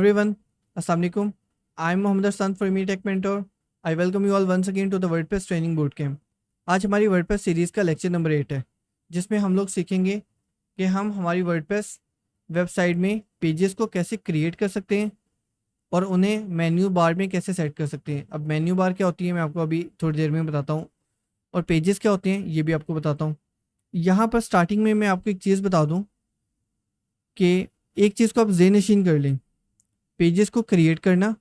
everyone, Assalamualaikum. I'm Mohammed Hassan from Tech Mentor. I welcome you all once again to the WordPress Training Bootcamp. आज हमारी WordPress series का lecture number 8 है, जिसमें हम लोग सीखेंगे कि हम हमारी WordPress वेबसाइट में पेजेस को कैसे क्रिएट कर सकते हैं और उन्हें मेन्यू बार में कैसे सेट कर सकते हैं। अब मेन्यू बार क्या होती है मैं आपको अभी थोड़ी देर में बताता हूँ, और पेजेस क्या होते हैं ये भी आपको बताता हूँ। यहाँ पर स्टार्टिंग में मैं आपको एक चीज़ बता दूँ कि एक चीज़ को आप ज़ेन-ए-शीन कर लें। पेजेस को क्रिएट करना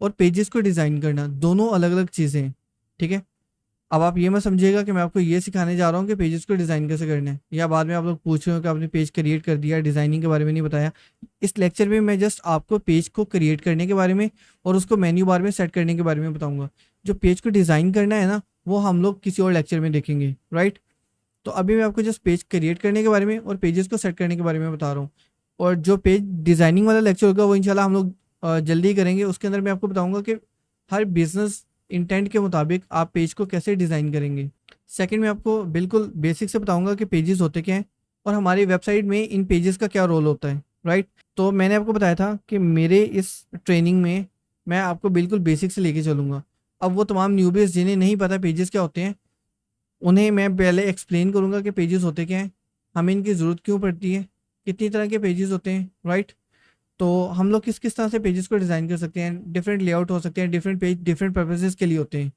और पेजेस को डिज़ाइन करना दोनों अलग अलग चीज़ें हैं, ठीक है। अब आप ये मत समझिएगा कि मैं आपको ये सिखाने जा रहा हूँ कि पेजेस को डिज़ाइन कैसे करना है, या बाद में आप लोग पूछ रहे हो कि आपने पेज क्रिएट कर दिया, डिज़ाइनिंग के बारे में नहीं बताया। इस लेक्चर में मैं जस्ट आपको पेज को क्रिएट करने के बारे में और उसको मेन्यू बार में सेट करने के बारे में बताऊँगा। जो पेज को डिज़ाइन करना है ना, वो हम लोग किसी और लेक्चर में देखेंगे, राइट। तो अभी मैं आपको जस्ट पेज क्रिएट करने के बारे में और पेजेस को सेट करने के बारे में बता रहा हूँ। और जो पेज डिज़ाइनिंग वाला लेक्चर होगा वो इंशाल्लाह हम लोग जल्दी करेंगे। उसके अंदर मैं आपको बताऊंगा कि हर बिजनेस इंटेंट के मुताबिक आप पेज को कैसे डिज़ाइन करेंगे। सेकंड में आपको बिल्कुल बेसिक से बताऊंगा कि पेजेस होते क्या हैं और हमारी वेबसाइट में इन पेजेस का क्या रोल होता है, राइट। तो मैंने आपको बताया था कि मेरे इस ट्रेनिंग में मैं आपको बिल्कुल बेसिक से लेके चलूँगा। अब वो तमाम न्यूबीज जिन्हें नहीं पता पेजेस क्या होते हैं, उन्हें मैं पहले एक्सप्लेन करूँगा कि पेजेस होते क्या हैं, हमें इनकी ज़रूरत क्यों पड़ती है, कितनी तरह के पेजेस होते हैं, राइट। तो हम लोग किस किस तरह से पेजेस को डिज़ाइन कर सकते हैं, डिफरेंट लेआउट हो सकते हैं, डिफरेंट पेज डिफरेंट पर्पसेस के लिए होते हैं।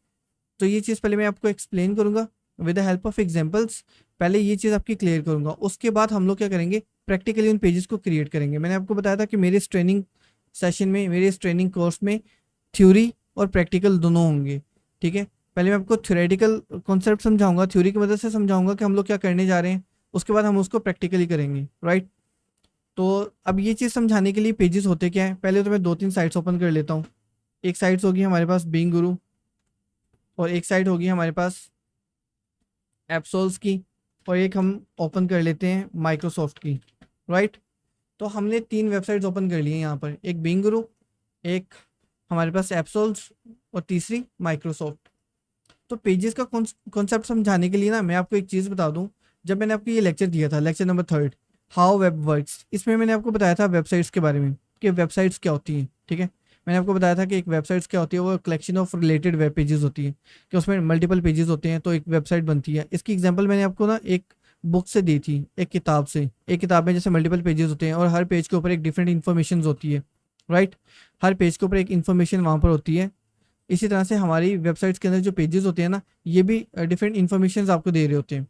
तो ये चीज़ पहले मैं आपको एक्सप्लेन करूँगा with the help of examples. पहले ये चीज़ आपकी क्लियर करूँगा, उसके बाद हम लोग क्या करेंगे, प्रैक्टिकली उन पेजेस को क्रिएट करेंगे। मैंने आपको बताया था कि मेरे इस ट्रेनिंग सेशन में, मेरे इस ट्रेनिंग कोर्स में थ्योरी और प्रैक्टिकल दोनों होंगे, ठीक है। पहले मैं आपको थ्योरेटिकल कॉन्सेप्ट समझाऊंगा, थ्योरी की मदद से समझाऊंगा कि हम लोग क्या करने जा रहे हैं, उसके बाद हम उसको प्रैक्टिकली करेंगे, राइट। तो अब ये चीज़ समझाने के लिए पेजेस होते क्या है, पहले तो मैं 2-3 साइट्स ओपन कर लेता हूँ। एक साइट्स होगी हमारे पास बिंग गुरु, और एक साइट होगी हमारे पास एप्सोल्स की, और एक हम ओपन कर लेते हैं माइक्रोसॉफ्ट की, राइट। तो हमने 3 वेबसाइट्स ओपन कर ली हैं यहाँ पर, एक बिंग गुरु, एक हमारे पास एप्सोल्स और तीसरी माइक्रोसॉफ्ट। तो पेजेस का कॉन्सेप्ट समझाने के लिए ना मैं आपको एक चीज़ बता दूं। जब मैंने आपको ये लेक्चर दिया था, lecture number 3, how web works, इसमें मैंने आपको बताया था वेबसाइट्स के बारे में कि वेबसाइट्स क्या होती हैं, ठीक है। मैंने आपको बताया था कि एक वेबसाइट्स क्या होती है, वो collection of related web pages होती है, कि उसमें मल्टीपल पेजेस होते हैं तो एक वेबसाइट बनती है। इसकी एग्जाम्पल मैंने आपको ना एक बुक से दी थी, एक किताब से। एक किताब में जैसे मल्टीपल पेजेस होते हैं और हर पेज के ऊपर एक डिफरेंट इन्फॉर्मेशन होती है, राइट। हर पेज के ऊपर एक इन्फॉर्मेशन वहाँ पर होती है। इसी तरह से हमारी वेबसाइट्स के अंदर जो पेजेस होते हैं ना, ये भी डिफरेंट इन्फॉर्मेशन आपको दे रहे होते हैं।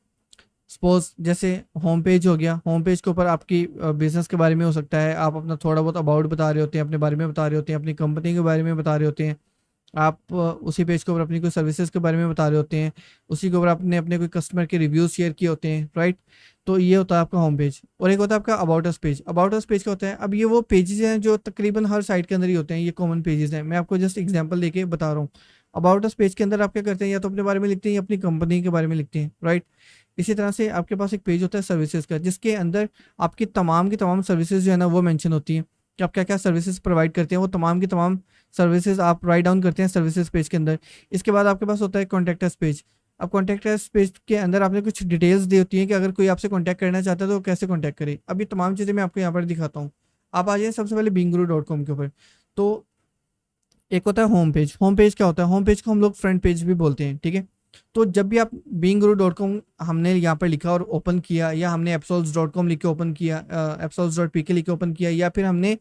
सपोज जैसे होम पेज हो गया, होम पेज के ऊपर आपकी बिजनेस के बारे में हो सकता है, आप अपना थोड़ा बहुत अबाउट बता रहे होते हैं, अपने बारे में बता रहे होते हैं, अपनी कंपनी के बारे में बता रहे होते हैं। आप उसी पेज के ऊपर अपनी कोई सर्विसेज के बारे में बता रहे होते हैं, उसी के ऊपर आपने अपने कोई कस्टमर के रिव्यूज शेयर किए होते हैं, राइट। तो ये होता है आपका होम पेज। और एक होता है आपका about us page. About us page क्या होता है, अब ये वो पेजेस हैं जो तकरीबन हर साइट के अंदर ही होते हैं, ये कॉमन पेजेस हैं। मैं आपको जस्ट एग्जांपल देके बता रहा हूँ। अबाउट अस पेज के अंदर आप क्या करते हैं, या तो अपने बारे में लिखते हैं या अपनी कंपनी के बारे में लिखते हैं, राइट। इसी तरह से आपके पास एक पेज होता है सर्विसेज का, जिसके अंदर आपकी तमाम की तमाम सर्विसेज जो है ना वो मेंशन होती हैं कि आप क्या क्या सर्विसेज प्रोवाइड करते हैं। वो तमाम की तमाम सर्विसेज आप राइट डाउन करते हैं सर्विसेज पेज के अंदर। इसके बाद आपके पास होता है कॉन्टैक्ट अस पेज। अब कॉन्टैक्ट अस पेज के अंदर आपने कुछ डिटेल्स दी होती हैं कि अगर कोई आपसे कॉन्टैक्ट करना चाहता है तो वो कैसे कॉन्टैक्ट करे। अब ये तमाम चीज़ें मैं आपको यहाँ पर दिखाता हूँ। आप आ जाइए सबसे पहले binguru.com के ऊपर। तो एक होता है होम पेज। होम पेज क्या होता है, होम पेज को हम लोग फ्रंट पेज भी बोलते हैं, ठीक है। तो जब भी आप binguru.com हमने यहाँ पर लिखा और ओपन किया, या हमने एप्सोल्स.com लिख के ओपन किया, एप्सोल्स.pk लिख के ओपन किया, या फिर हमने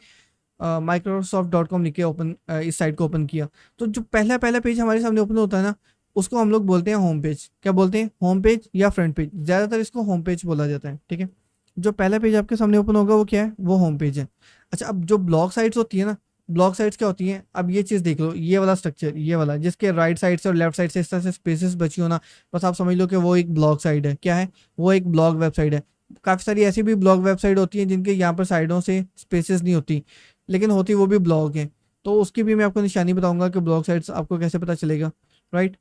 microsoft.com लिख के ओपन इस साइट को ओपन किया, तो जो पहला पहला पेज हमारे सामने ओपन होता है ना, उसको हम लोग बोलते हैं होम पेज। क्या बोलते हैं, होम पेज या फ्रंट पेज। ज़्यादातर इसको होम पेज बोला जाता है, ठीक है। जो पहला पेज आपके सामने ओपन होगा वो क्या है, वो होम पेज है। अच्छा, अब जो ब्लॉग साइट्स होती है ना, ब्लॉग साइट्स क्या होती हैं, अब ये चीज़ देख लो, ये वाला स्ट्रक्चर, ये वाला जिसके राइट साइड से और लेफ्ट साइड से इस तरह से स्पेसेस बची हो ना, बस आप समझ लो कि वो एक ब्लॉग साइट है। क्या है वो, एक ब्लॉग वेबसाइट है। काफ़ी सारी ऐसी भी ब्लॉग वेबसाइट होती हैं जिनके यहाँ पर साइडों से स्पेसेस नहीं होती, लेकिन होती वो भी ब्लॉग है। तो उसकी भी मैं आपको निशानी बताऊंगा कि ब्लॉग साइट्स आपको कैसे पता चलेगा, राइट।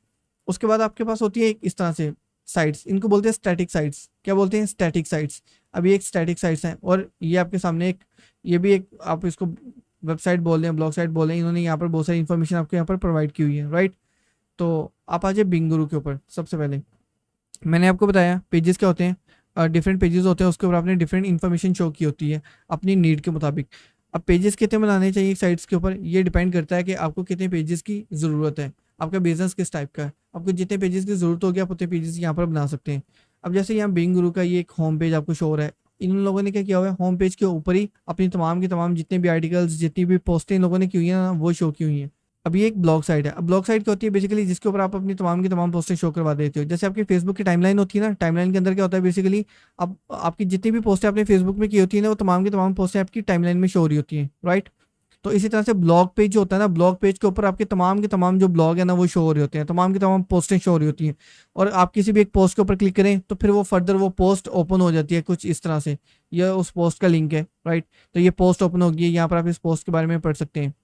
उसके बाद आपके पास होती है एक इस तरह से साइट्स, इनको बोलते हैं स्टैटिक साइट्स। क्या बोलते हैं, स्टैटिक साइट्स। अब ये एक स्टैटिक साइट्स हैं, और ये आपके सामने एक, ये भी एक, आप इसको वेबसाइट बोल रहे हैं, ब्लॉग साइट बोल रहे हैं। इन्होंने यहाँ पर बहुत सारी इन्फॉर्मेशन आपको यहाँ पर प्रोवाइड की हुई है, राइट। तो आप आ जाए बिंगुरु के ऊपर। सबसे पहले मैंने आपको बताया पेजेस क्या होते हैं, डिफरेंट पेजेस होते हैं, उसके ऊपर आपने डिफरेंट इन्फॉर्मेशन शो की होती है अपनी नीड के मुताबिक। अब पेजेस कितने बनाने चाहिए साइट्स के ऊपर, ये डिपेंड करता है कि आपको कितने पेजेस की ज़रूरत है, आपका बिजनेस किस टाइप का है। आपको जितने पेजेस की ज़रूरत होगी आप उतने पेजेस यहाँ पर बना सकते हैं। अब जैसे यहाँ बिंग गुरु का ये एक होम पेज आपको शो हो रहा है, इन लोगों ने क्या किया हुआ है, होम पेज के ऊपर ही अपनी तमाम की तमाम जितने भी आर्टिकल्स, जितनी भी पोस्टें इन लोगों ने की हुई है ना, वो शो की हुई हैं। अब ये एक ब्लॉग साइट है। अब ब्लॉग साइट क्या होती है, बेसिकली जिसके ऊपर आप अपनी तमाम की तमाम पोस्टें शो करवा देते हो। जैसे आपकी फेसबुक की टाइमलाइन होती है ना, टाइमलाइन के अंदर क्या होता है बेसिकली, अब आपकी जितनी भी पोस्टें आपने फेसबुक में की होती है ना, वो तमाम की तमाम पोस्टें आपकी टाइमलाइन में शो हो रही होती हैं, राइट। तो इसी तरह से ब्लॉग पेज जो होता है ना, ब्लॉग पेज के ऊपर आपके तमाम के तमाम जो ब्लॉग है ना, वो शो हो रहे होते हैं, तमाम की तमाम पोस्टें शो हो रही होती हैं। और आप किसी भी एक पोस्ट के ऊपर क्लिक करें तो फिर वो फर्दर वो पोस्ट ओपन हो जाती है कुछ इस तरह से, यह उस पोस्ट का लिंक है, राइट। तो ये पोस्ट ओपन होगी, यहाँ पर आप इस पोस्ट के बारे में पढ़ सकते हैं।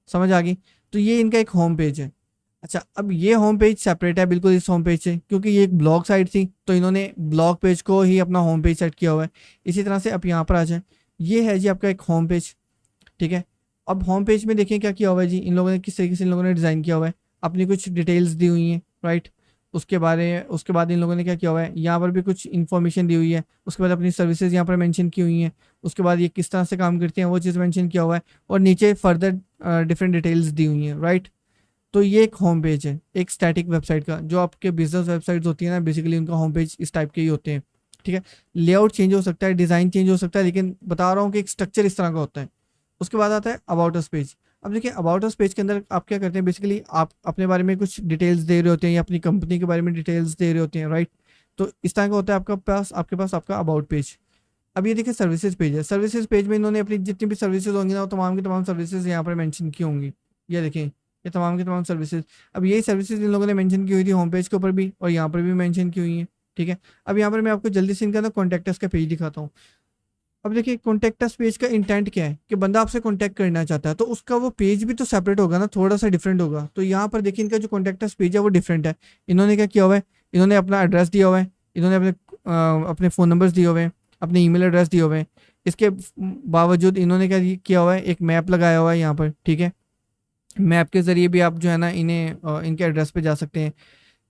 समझ आ गई। तो ये इनका एक होम पेज है। अच्छा, अब ये होम पेज सेपरेट है बिल्कुल इस होम पेज से, क्योंकि ये एक ब्लॉग साइट थी तो इन्होंने ब्लॉग पेज को ही अपना होम पेज सेट किया हुआ है। इसी तरह से आप यहाँ पर आ जाए, ये है जी आपका एक होम पेज, ठीक है। अब होम पेज में देखिए क्या किया हुआ है जी, इन लोगों ने किस तरीके से इन लोगों ने डिज़ाइन किया हुआ है, अपनी कुछ डिटेल्स दी हुई हैं, राइट। उसके बाद इन लोगों ने क्या किया हुआ है, यहाँ पर भी कुछ इन्फॉर्मेशन दी हुई है। उसके बाद अपनी सर्विसेज यहाँ पर मेंशन की हुई हैं। उसके बाद ये किस तरह से काम करते हैं वो चीज़ मेंशन किया हुआ है, और नीचे फर्दर डिफरेंट डिटेल्स दी हुई हैं, राइट। तो ये एक होम पेज है एक स्टैटिक वेबसाइट का। जो आपके बिजनेस वेबसाइट्स होती है ना, बेसिकली उनका होम पेज इस टाइप के ही होते हैं, ठीक है। लेआउट चेंज हो सकता है, डिज़ाइन चेंज हो सकता है, लेकिन बता रहा हूँ कि एक स्ट्रक्चर इस तरह का होता है। उसके बाद आता है अबाउट अस पेज। अब देखिए अबाउट अस पेज के अंदर आप क्या करते हैं, बेसिकली आप अपने बारे में कुछ डिटेल्स दे रहे होते हैं या अपनी कंपनी के बारे में डिटेल्स दे रहे होते हैं, राइट। तो इस तरह का होता है आपके पास आपका अबाउट पेज। अब ये देखिए सर्विसेज पेज है। सर्विसेज पेज में इन्होंने अपनी जितनी भी सर्विसेज होंगी ना, वो तमाम की तमाम सर्विसेज यहाँ पर मेंशन की होंगी। ये देखें, ये तमाम की तमाम सर्विसेज। अब यही सर्विसेज इन लोगों ने मेंशन की हुई थी होम पेज के ऊपर भी, और यहाँ पर भी मेंशन की हुई है, ठीक है। अब यहाँ पर मैं आपको जल्दी से इनका ना कॉन्टैक्ट अस का पेज दिखाता हूँ। अब देखिए कॉन्टैक्ट अस पेज का इंटेंट क्या है, कि बंदा आपसे कॉन्टैक्ट करना चाहता है तो उसका वो पेज भी तो सेपरेट होगा ना, थोड़ा सा डिफरेंट होगा। तो यहाँ पर देखिए इनका जो कॉन्टैक्ट अस पेज है वो डिफरेंट है। इन्होंने क्या किया हुआ है, इन्होंने अपना एड्रेस दिया हुआ है, इन्होंने अपने फ़ोन नंबर्स दिए हुए हैं, अपने ईमेल एड्रेस दिए हुए हैं। इसके बावजूद इन्होंने क्या किया हुआ है, एक मैप लगाया हुआ है यहाँ पर, ठीक है। मैप के ज़रिए भी आप जो है ना इन्हें इनके एड्रेस पे जा सकते हैं।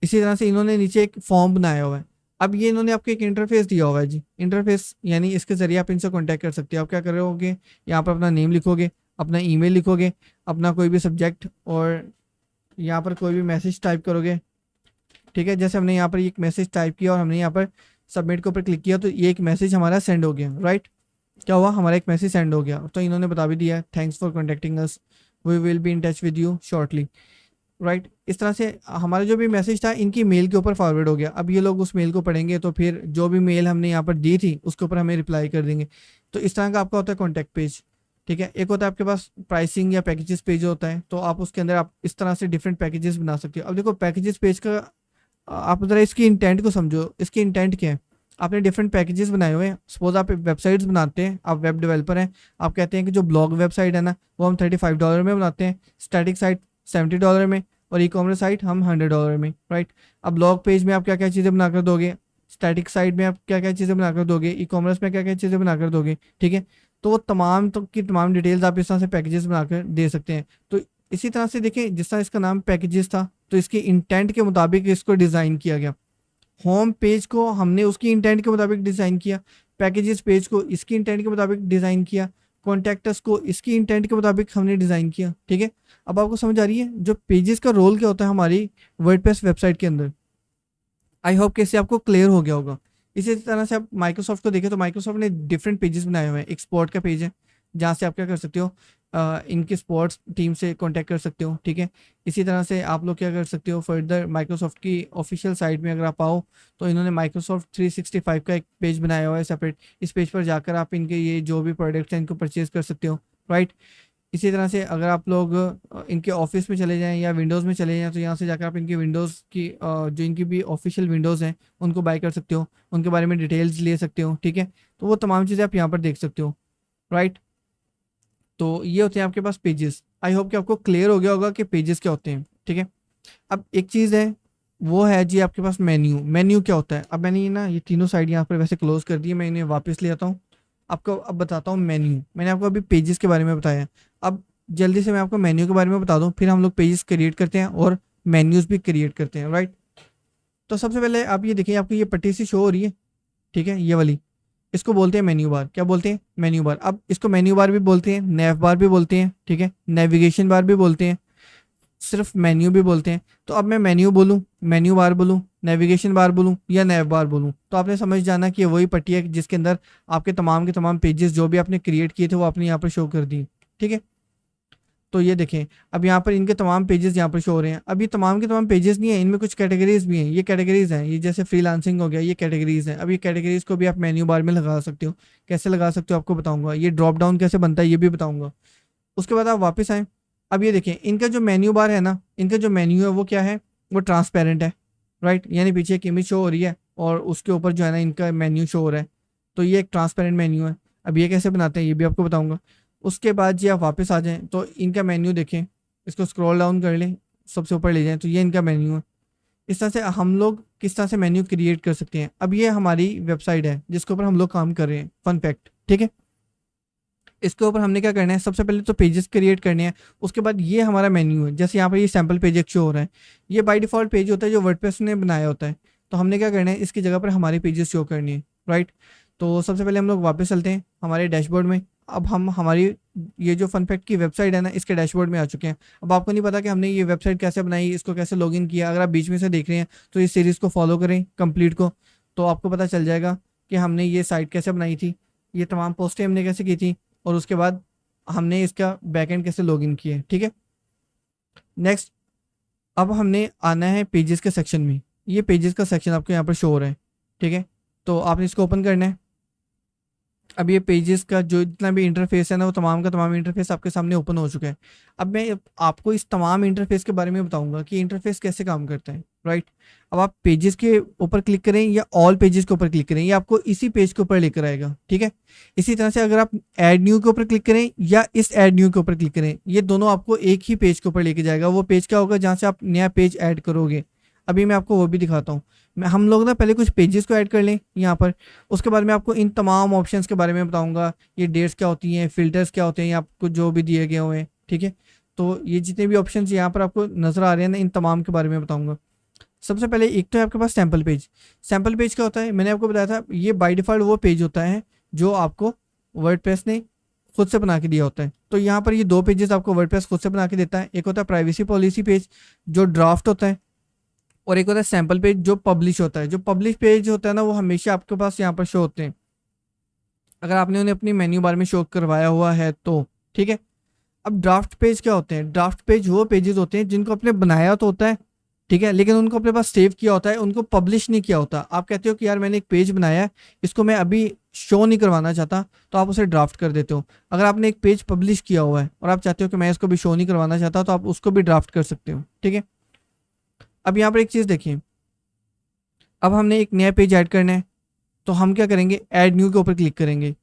इसी तरह से इन्होंने नीचे एक फॉर्म बनाया हुआ है। अब ये इन्होंने आपको एक इंटरफेस दिया हुआ है जी, इंटरफेस यानी इसके ज़रिए आप इनसे कॉन्टैक्ट कर सकते हो। आप क्या कर रहे होगे, यहाँ पर अपना नेम लिखोगे, अपना ईमेल लिखोगे, अपना कोई भी सब्जेक्ट, और यहाँ पर कोई भी मैसेज टाइप करोगे, ठीक है। जैसे हमने यहाँ पर एक मैसेज टाइप किया और हमने यहाँ पर सबमिट के ऊपर क्लिक किया तो ये एक मैसेज हमारा सेंड हो गया, राइट। क्या हुआ, हमारा एक मैसेज सेंड हो गया। तो इन्होंने बता भी दिया, thanks for contacting us, we will be in touch with you shortly, right. इस तरह से हमारा जो भी मैसेज था इनकी मेल के ऊपर फॉरवर्ड हो गया। अब ये लोग उस मेल को पढ़ेंगे तो फिर जो भी मेल हमने यहाँ पर दी थी उसके ऊपर हमें रिप्लाई कर देंगे। तो इस तरह का आपका होता है कॉन्टैक्ट पेज, ठीक है। एक होता है आपके पास प्राइसिंग या पैकेजेस पेज होता है, तो आप उसके अंदर आप इस तरह से डिफरेंट पैकेजेस बना सकते हो। अब देखो पैकेजेस पेज का आप ज़रा इसकी इंटेंट को समझो, इसकी इंटेंट क्या है। आपने डिफरेंट पैकेजेस बनाए हुए हैं। सपोज आप वेबसाइट्स बनाते हैं, आप वेब डेवलपर हैं, आप कहते हैं कि जो ब्लॉग वेबसाइट है ना वो हम $35 में बनाते हैं, स्टैटिक साइट $70 में, और ई कॉमर्स साइट हम $100 में, राइट। अब ब्लॉग पेज में आप क्या क्या चीज़ें बनाकर दोगे, स्टैटिक साइट में आप क्या क्या चीज़ें बनाकर दोगे, ई कॉमर्स में क्या क्या चीज़ें बनाकर दोगे, ठीक है। तो वो तमाम तो की तमाम डिटेल्स आप इस तरह से पैकेजेस बनाकर दे सकते हैं। तो इसी तरह से देखें, जिस तरह इसका नाम पैकेजेस था तो इसकी इंटेंट के मुताबिक इसको डिज़ाइन किया गया। होम पेज को हमने उसकी इंटेंट के मुताबिक डिज़ाइन किया, पैकेजेस पेज को इसकी इंटेंट के मुताबिक डिज़ाइन किया, कॉन्टैक्टस को इसकी इंटेंट के मुताबिक हमने डिज़ाइन किया, ठीक है। अब आपको समझ आ रही है जो पेजेस का रोल क्या होता है हमारी वर्डप्रेस वेबसाइट के अंदर। आई होप कि इससे आपको क्लियर हो गया होगा। इसी तरह से आप माइक्रोसॉफ्ट को देखें तो माइक्रोसॉफ्ट ने डिफरेंट पेजेस बनाए हुए हैं। एक स्पोर्ट का पेज है जहाँ से आप क्या कर सकते हो, इनकी स्पोर्ट्स टीम से कांटेक्ट कर सकते हो, ठीक है। इसी तरह से आप लोग क्या कर सकते हो, फर्दर माइक्रोसॉफ्ट की ऑफिशियल साइट में अगर आप आओ तो इन्होंने माइक्रोसॉफ्ट 365 का एक पेज बनाया हुआ है सेपरेट। इस पेज पर जाकर आप इनके ये जो भी प्रोडक्ट्स हैं इनको परचेज कर सकते हो, राइट। इसी तरह से अगर आप लोग इनके ऑफिस में चले जाएं या विंडोज़ में चले जाएं तो यहाँ से जाकर आप इनकी विंडोज़ की जो इनकी भी ऑफिशियल विंडोज़ हैं उनको बाय कर सकते हो, उनके बारे में डिटेल्स ले सकते हो, ठीक है। तो वो तमाम चीज़ें आप यहाँ पर देख सकते हो, राइट। तो ये होते हैं आपके पास पेजेस। आई होप कि आपको क्लियर हो गया होगा कि पेजेस क्या होते हैं, ठीक है। अब एक चीज़ है वो है जी आपके पास मेन्यू। मेन्यू क्या होता है, अब मैंने ना ये तीनों साइड यहाँ पर वैसे क्लोज कर दी, मैं इन्हें वापस ले आता हूँ। आपको अब बताता हूँ मेन्यू। मैंने आपको अभी पेजेस के बारे में बताया, अब जल्दी से मैं आपको मेन्यू के बारे में बता दूं, फिर हम लोग पेजेस क्रिएट करते हैं और मेन्यूज़ भी क्रिएट करते हैं, राइट। तो सबसे पहले आप ये देखिए, आपको ये पट्टी सी शो हो रही है, ठीक है, ये वाली। इसको बोलते हैं मेन्यू बार। क्या बोलते हैं? Menu bar. अब इसको मेन्यू बार भी बोलते हैं, नेव बार भी बोलते हैं, ठीक है, नेविगेशन बार भी बोलते हैं, सिर्फ मेन्यू भी बोलते हैं। तो अब मैं मेन्यू बोलूँ, मेन्यू बार बोलूँ, नेविगेशन बार बोलूँ या नेव बार बोलूँ, तो आपने समझ जाना कि ये वही पट्टी है जिसके अंदर आपके तमाम के तमाम पेजेस जो भी आपने क्रिएट किए थे वो आपने यहाँ पर शो कर दिए, ठीक है। तो ये देखें, अब यहाँ पर इनके तमाम पेजेस यहाँ पर शो हो रहे हैं। अब ये तमाम के तमाम पेजेस नहीं है, इनमें कुछ कैटेगरीज भी हैं। ये कैटेगरीज हैं, ये जैसे फ्रीलांसिंग हो गया, ये कैटेगरीज हैं। अब ये कैटेगरीज को भी आप मेन्यू बार में लगा सकते हो। कैसे लगा सकते हो आपको बताऊंगा, ये ड्रॉप डाउन कैसे बनता है ये भी बताऊंगा। उसके बाद आप वापस आएँ। अब ये देखें, इनका जो मेन्यू बार है ना, इनका जो मेन्यू है वो क्या है, वो ट्रांसपेरेंट है, राइट। यानी पीछे एक इमेज शो हो रही है और उसके ऊपर जो है ना इनका मेन्यू शो हो रहा है। तो ये एक ट्रांसपेरेंट मेन्यू है। अब ये कैसे बनाते हैं ये भी आपको बताऊंगा। उसके बाद जी आप वापस आ जाएं तो इनका मेन्यू देखें, इसको स्क्रॉल डाउन कर लें, सबसे ऊपर ले जाएं तो ये इनका मेन्यू है। इस तरह से हम लोग किस तरह से मेन्यू क्रिएट कर सकते हैं। अब ये हमारी वेबसाइट है जिसके ऊपर हम लोग काम कर रहे हैं, फन फैक्ट, ठीक है। इसके ऊपर हमने क्या करना है, सबसे पहले तो पेजेस क्रिएट करने हैं। उसके बाद ये हमारा मेन्यू है। जैसे यहाँ पर ये सैम्पल पेज एक शो हो रहा है, ये बाय डिफ़ॉल्ट पेज होता है जो वर्डप्रेस ने बनाया होता है। तो हमने क्या करना है, इसकी जगह पर हमारे पेजेस शो करनी है, राइट। तो सबसे पहले हम लोग वापस चलते हैं हमारे डैशबोर्ड में। अब हम हमारी ये जो फन फैक्ट की वेबसाइट है ना, इसके डैशबोर्ड में आ चुके हैं। अब आपको नहीं पता कि हमने ये वेबसाइट कैसे बनाई, इसको कैसे लॉगिन किया। अगर आप बीच में से देख रहे हैं तो इस सीरीज़ को फॉलो करें कंप्लीट को, तो आपको पता चल जाएगा कि हमने ये साइट कैसे बनाई थी, ये तमाम पोस्टें हमने कैसे की थी, और उसके बाद हमने इसका बैकएंड कैसे लॉगिन किया है, ठीक है। नेक्स्ट, अब हमने आना है पेजेस के सेक्शन में। ये पेजेस का सेक्शन आपको यहाँ पर शो हो रहा है, ठीक है। तो आपने इसको ओपन करना है। अब ये पेजेस का जो जितना भी इंटरफेस है ना, वो तमाम का तमाम इंटरफेस आपके सामने ओपन हो चुका है। अब मैं आपको इस तमाम इंटरफेस के बारे में बताऊंगा कि इंटरफेस कैसे काम करता है, राइट। अब आप पेजेस के ऊपर क्लिक करें या ऑल पेजेस के ऊपर क्लिक करें, ये आपको इसी पेज के ऊपर लेकर आएगा, ठीक है। इसी तरह से अगर आप ऐड न्यू के ऊपर क्लिक करें या इस ऐड न्यू के ऊपर क्लिक करें, ये दोनों आपको एक ही पेज के ऊपर लेके जाएगा। वो पेज क्या होगा जहाँ से आप नया पेज ऐड करोगे। अभी मैं आपको वो भी दिखाता हूँ। हम लोग ना पहले कुछ पेजेस को ऐड कर लें यहाँ पर। उसके बाद मैं आपको इन तमाम ऑप्शंस के बारे में बताऊंगा। ये डेट्स क्या होती हैं, फिल्टर्स क्या होते हैं, ये आपको जो भी दिए गए हुए हैं, ठीक है। तो ये जितने भी ऑप्शंस यहाँ पर आपको नज़र आ रहे हैं ना, इन तमाम के बारे में बताऊंगा। सबसे पहले एक तो है आपके पास सैम्पल पेज। सैम्पल पेज क्या होता है, मैंने आपको बताया था, ये बाय डिफ़ॉल्ट वो पेज होता है जो आपको वर्डप्रेस ने खुद से बना के दिया होता है। तो यहाँ पर ये दो पेजेस आपको वर्डप्रेस खुद से बना के देता है। एक होता है प्राइवेसी पॉलिसी पेज जो ड्राफ्ट होता है, और एक होता है सैम्पल पेज जो पब्लिश होता है। जो पब्लिश पेज होता है ना, वो हमेशा आपके पास यहाँ पर शो होते हैं अगर आपने उन्हें अपनी मेन्यू बार में शो करवाया हुआ है तो, ठीक है। अब ड्राफ्ट पेज क्या होते हैं, ड्राफ्ट पेज वो पेजेस होते हैं जिनको आपने बनाया तो होता है, ठीक है, लेकिन उनको अपने पास सेव किया होता है, उनको पब्लिश नहीं किया होता। आप कहते हो कि यार मैंने एक पेज बनाया है, इसको मैं अभी शो नहीं करवाना चाहता, तो आप उसे ड्राफ्ट कर देते हो। अगर आपने एक पेज पब्लिश किया हुआ है और आप चाहते हो कि मैं इसको भी शो नहीं करवाना चाहता, तो आप उसको भी ड्राफ्ट कर सकते हो, ठीक है। अब यहाँ पर एक चीज़ देखिए, अब हमने एक नया पेज ऐड करना है, तो हम क्या करेंगे, ऐड न्यू के ऊपर क्लिक करेंगे,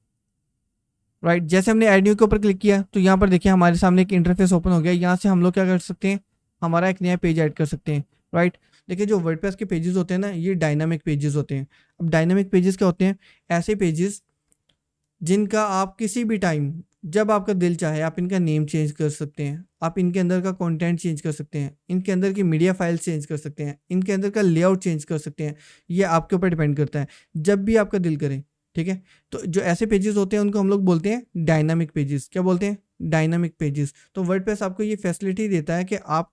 राइट। जैसे हमने ऐड न्यू के ऊपर क्लिक किया तो यहाँ पर देखिए हमारे सामने एक इंटरफेस ओपन हो गया। यहाँ से हम लोग क्या कर सकते हैं, हमारा एक नया पेज ऐड कर सकते हैं, राइट। देखिए जो वर्डप्रेस के पेजेस होते हैं ना, ये डायनामिक पेजेस होते हैं। अब डायनामिक पेजेस क्या होते हैं, ऐसे पेजेस जिनका आप किसी भी टाइम जब आपका दिल चाहे आप इनका नेम चेंज कर सकते हैं, आप इनके अंदर का कंटेंट चेंज कर सकते हैं, इनके अंदर की मीडिया फाइल्स चेंज कर सकते हैं, इनके अंदर का लेआउट चेंज कर सकते हैं। ये आपके ऊपर डिपेंड करता है, जब भी आपका दिल करे, ठीक है। तो जो ऐसे पेजेस होते हैं उनको हम लोग बोलते हैं डायनामिक पेजेस। क्या बोलते हैं, डायनामिक पेजेस। तो वर्डप्रेस आपको ये फैसिलिटी देता है कि आप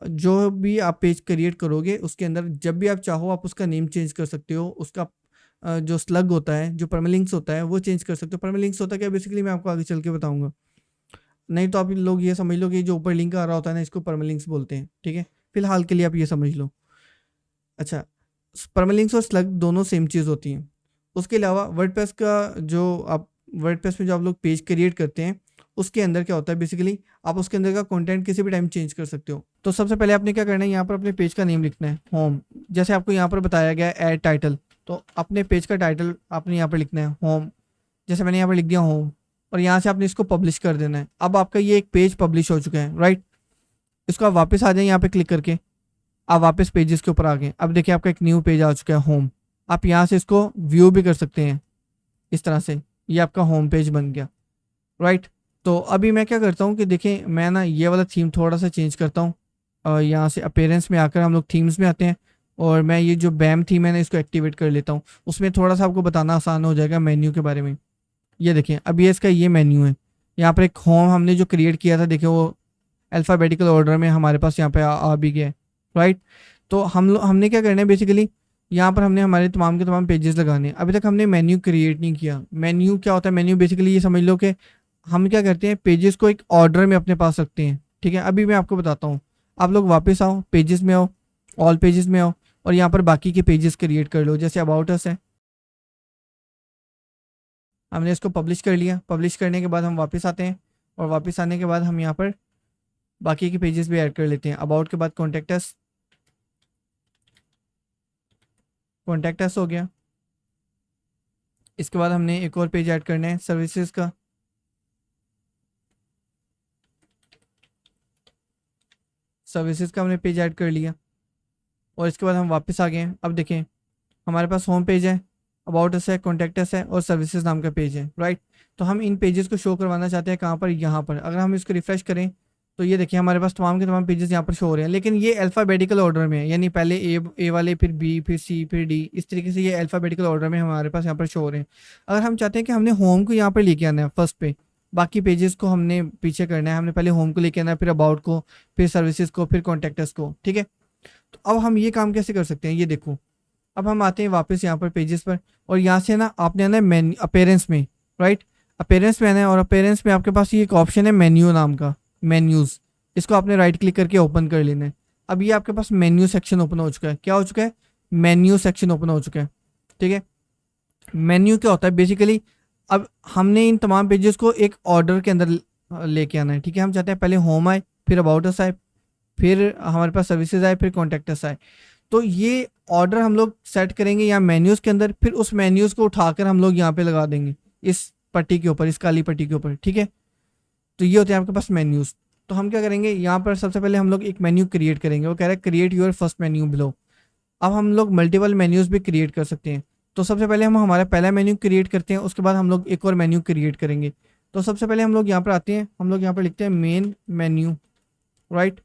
जो भी आप पेज क्रिएट करोगे उसके अंदर जब भी आप चाहो आप उसका नेम चेंज कर सकते हो, उसका जो स्लग होता है, जो परमालिंक्स होता है, वो चेंज कर सकते हो। परमालिंक्स होता है क्या, बेसिकली मैं आपको आगे चल के बताऊंगा। नहीं तो आप लोग ये समझ लो कि जो ऊपर लिंक आ रहा होता है ना, इसको परमालिंक्स बोलते हैं, ठीक है। फिलहाल के लिए आप ये समझ लो। अच्छा, परमालिंक्स और स्लग दोनों सेम चीज़ होती हैं। उसके अलावा वर्डप्रेस का जो आप वर्डप्रेस में जो आप लोग पेज क्रिएट करते हैं उसके अंदर क्या होता है, बेसिकली आप उसके अंदर का कंटेंट किसी भी टाइम चेंज कर सकते हो। तो सबसे पहले आपने क्या करना है, यहाँ पर अपने पेज का नेम लिखना है, होम। जैसे आपको यहाँ पर बताया गया है ऐड टाइटल, तो अपने पेज का टाइटल आपने यहाँ पर लिखना है होम। जैसे मैंने यहाँ पर लिख दिया होम, और यहाँ से आपने इसको पब्लिश कर देना है। अब आपका ये एक पेज पब्लिश हो चुका है, राइट। इसको आप वापस आ जाए, यहाँ पे क्लिक करके आप वापस पेजेस के ऊपर आ गए। अब देखिए आपका एक न्यू पेज आ चुका है होम। आप यहाँ से इसको व्यू भी कर सकते हैं इस तरह से, ये आपका होम पेज बन गया, राइट। तो अभी मैं क्या करता हूँ कि देखें, मैं ना ये वाला थीम थोड़ा सा चेंज करता हूँ। यहाँ से अपीयरेंस में आकर हम लोग थीम्स में आते हैं, और मैं ये जो बैम थी मैंने इसको एक्टिवेट कर लेता हूँ। उसमें थोड़ा सा आपको बताना आसान हो जाएगा मेन्यू के बारे में। ये देखें, अब ये इसका ये मेन्यू है। यहाँ पर एक होम हमने जो क्रिएट किया था, देखिए वो अल्फ़ाबेटिकल ऑर्डर में हमारे पास यहाँ पे आ भी गया है, राइट। तो हमने क्या करना है बेसिकली, यहाँ पर हमने हमारे तमाम के तमाम पेजेस लगाने हैं। अभी तक हमने मेन्यू क्रिएट नहीं किया। मेन्यू क्या होता है? मेन्यू बेसिकली ये समझ लो कि हम क्या करते हैं, पेजेस को एक ऑर्डर में अपने पास रखते हैं, ठीक है। अभी मैं आपको बताता हूँ। आप लोग वापस आओ, पेजेस में आओ, ऑल पेजेस में आओ, और यहाँ पर बाकी के पेजेस क्रिएट कर लो। जैसे अबाउट अस है, हमने इसको पब्लिश कर लिया। पब्लिश करने के बाद हम वापस आते हैं, और वापस आने के बाद हम यहाँ पर बाकी के पेजेस भी ऐड कर लेते हैं। अबाउट के बाद कॉन्टैक्ट अस, कॉन्टैक्ट अस हो गया। इसके बाद हमने एक और पेज ऐड करना है सर्विसेज का। सर्विसेज का हमने पेज ऐड कर लिया, और इसके बाद हम वापस आ गए हैं। अब देखें, हमारे पास होम पेज है, अबाउट अस है, कॉन्टैक्ट अस है, और सर्विसेज नाम का पेज है, राइट। तो हम इन पेजेस को शो करवाना चाहते हैं कहाँ पर? यहाँ पर। अगर हम इसको रिफ्रेश करें तो ये देखिए हमारे पास तमाम के तमाम पेजेस यहाँ पर शो हो रहे हैं, लेकिन ये अल्फ़ाबेटिकल ऑर्डर में है, यानी पहले ए वाले, फिर बी, फिर सी, फिर डी, इस तरीके से ये अल्फ़ाबेटिकल ऑर्डर में हमारे पास यहाँ पर शो हो रहे हैं। अगर हम चाहते हैं कि हमने होम को यहाँ पर लेके आना है फर्स्ट पे, बाकी पेजेस को हमने पीछे करना है, हमने पहले होम को लेके आना है, फिर अबाउट को, फिर सर्विसेज को, फिर कॉन्टैक्ट को, ठीक है। तो अब हम ये काम कैसे कर सकते हैं? ये देखो, अब हम आते हैं वापस यहाँ पर पेजेस पर, और यहाँ से ना आपने आना है मेन्यू अपेरेंस में, राइट। अपेरेंस में आना है, और अपेरेंस में आपके पास ये एक ऑप्शन है मेन्यू नाम का, मेन्यूज़। इसको आपने राइट क्लिक करके ओपन कर लेना है। अब ये आपके पास मेन्यू सेक्शन ओपन हो चुका है। क्या हो चुका है? मेन्यू सेक्शन ओपन हो चुका है, ठीक है। मेन्यू क्या होता है बेसिकली? अब हमने इन तमाम पेजेस को एक ऑर्डर के अंदर लेके आना है, ठीक है। हम चाहते हैं पहले होम आए, फिर अबाउट अस आए, फिर हमारे पास सर्विसेज आए, फिर कॉन्टैक्ट अस आए। तो ये ऑर्डर हम लोग सेट करेंगे यहाँ मेन्यूज़ के अंदर, फिर उस मेन्यूज़ को उठाकर हम लोग यहाँ पे लगा देंगे इस पट्टी के ऊपर, इस काली पट्टी के ऊपर, ठीक है। तो ये होते हैं आपके पास मेन्यूज़। तो हम क्या करेंगे, यहाँ पर सबसे पहले हम लोग एक मेन्यू क्रिएट करेंगे। वो कह रहा है create your first menu below. अब हम लोग मल्टीपल मेन्यूज़ भी क्रिएट कर सकते हैं। तो सबसे पहले हम हमारा पहला मेन्यू क्रिएट करते हैं, उसके बाद हम लोग एक और मेन्यू क्रिएट करेंगे। तो सबसे पहले हम लोग यहाँ पर आते हैं, हम लोग यहाँ पर लिखते हैं मेन मेन्यू, राइट।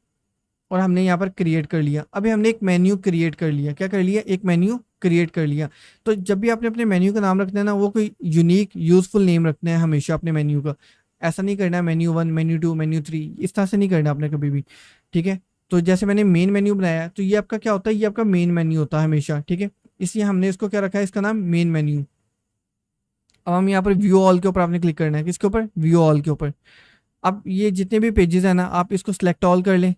और हमने यहाँ पर क्रिएट कर लिया। अभी हमने एक मेन्यू क्रिएट कर लिया। क्या कर लिया? एक मेन्यू क्रिएट कर लिया। तो जब भी आपने अपने मेन्यू का नाम रखना है ना, वो कोई यूनिक यूजफुल नेम रखना है हमेशा अपने मेन्यू का। ऐसा नहीं करना है मेन्यू 1, मेन्यू 2, मेन्यू 3, इस तरह से नहीं करना आपने कभी भी, ठीक है। तो जैसे मैंने मेन मेन्यू बनाया, तो ये आपका क्या होता है? ये आपका मेन मेन्यू होता है हमेशा, ठीक है। इसलिए हमने इसको क्या रखा है? इसका नाम मेन मेन्यू। अब हम यहाँ पर व्यू ऑल के ऊपर आपने क्लिक करना है। किसके ऊपर? व्यू ऑल के ऊपर। अब ये जितने भी पेजेस हैं ना, आप इसको सिलेक्ट ऑल कर लें,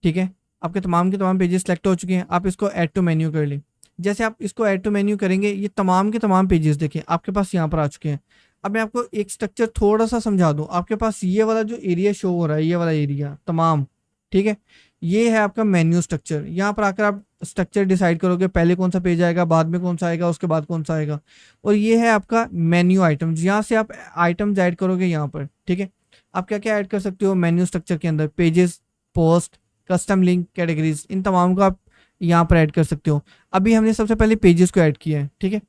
ठीक है। आपके तमाम के तमाम पेजेस सेलेक्ट हो चुके हैं। आप इसको ऐड टू मेन्यू कर लें। जैसे आप इसको ऐड टू मेन्यू करेंगे, ये तमाम के तमाम पेजेस देखें आपके पास यहाँ पर आ चुके हैं। अब मैं आपको एक स्ट्रक्चर थोड़ा सा समझा दूँ। आपके पास ये वाला जो एरिया शो हो रहा है, ये वाला एरिया तमाम, ठीक है, ये है आपका मेन्यू स्ट्रक्चर। यहाँ पर आकर आप स्ट्रक्चर डिसाइड करोगे, पहले कौन सा पेज आएगा, बाद में कौन सा आएगा, उसके बाद कौन सा आएगा। और ये है आपका मेन्यू आइटम्स। यहाँ से आप आइटम्स ऐड करोगे यहाँ पर, ठीक है। आप क्या क्या ऐड कर सकते हो मेन्यू स्ट्रक्चर के अंदर? Pages, post, custom link, categories, इन तमाम को आप यहाँ पर ऐड कर सकते हो। अभी हमने सबसे पहले पेजेस को ऐड किया है, ठीक है।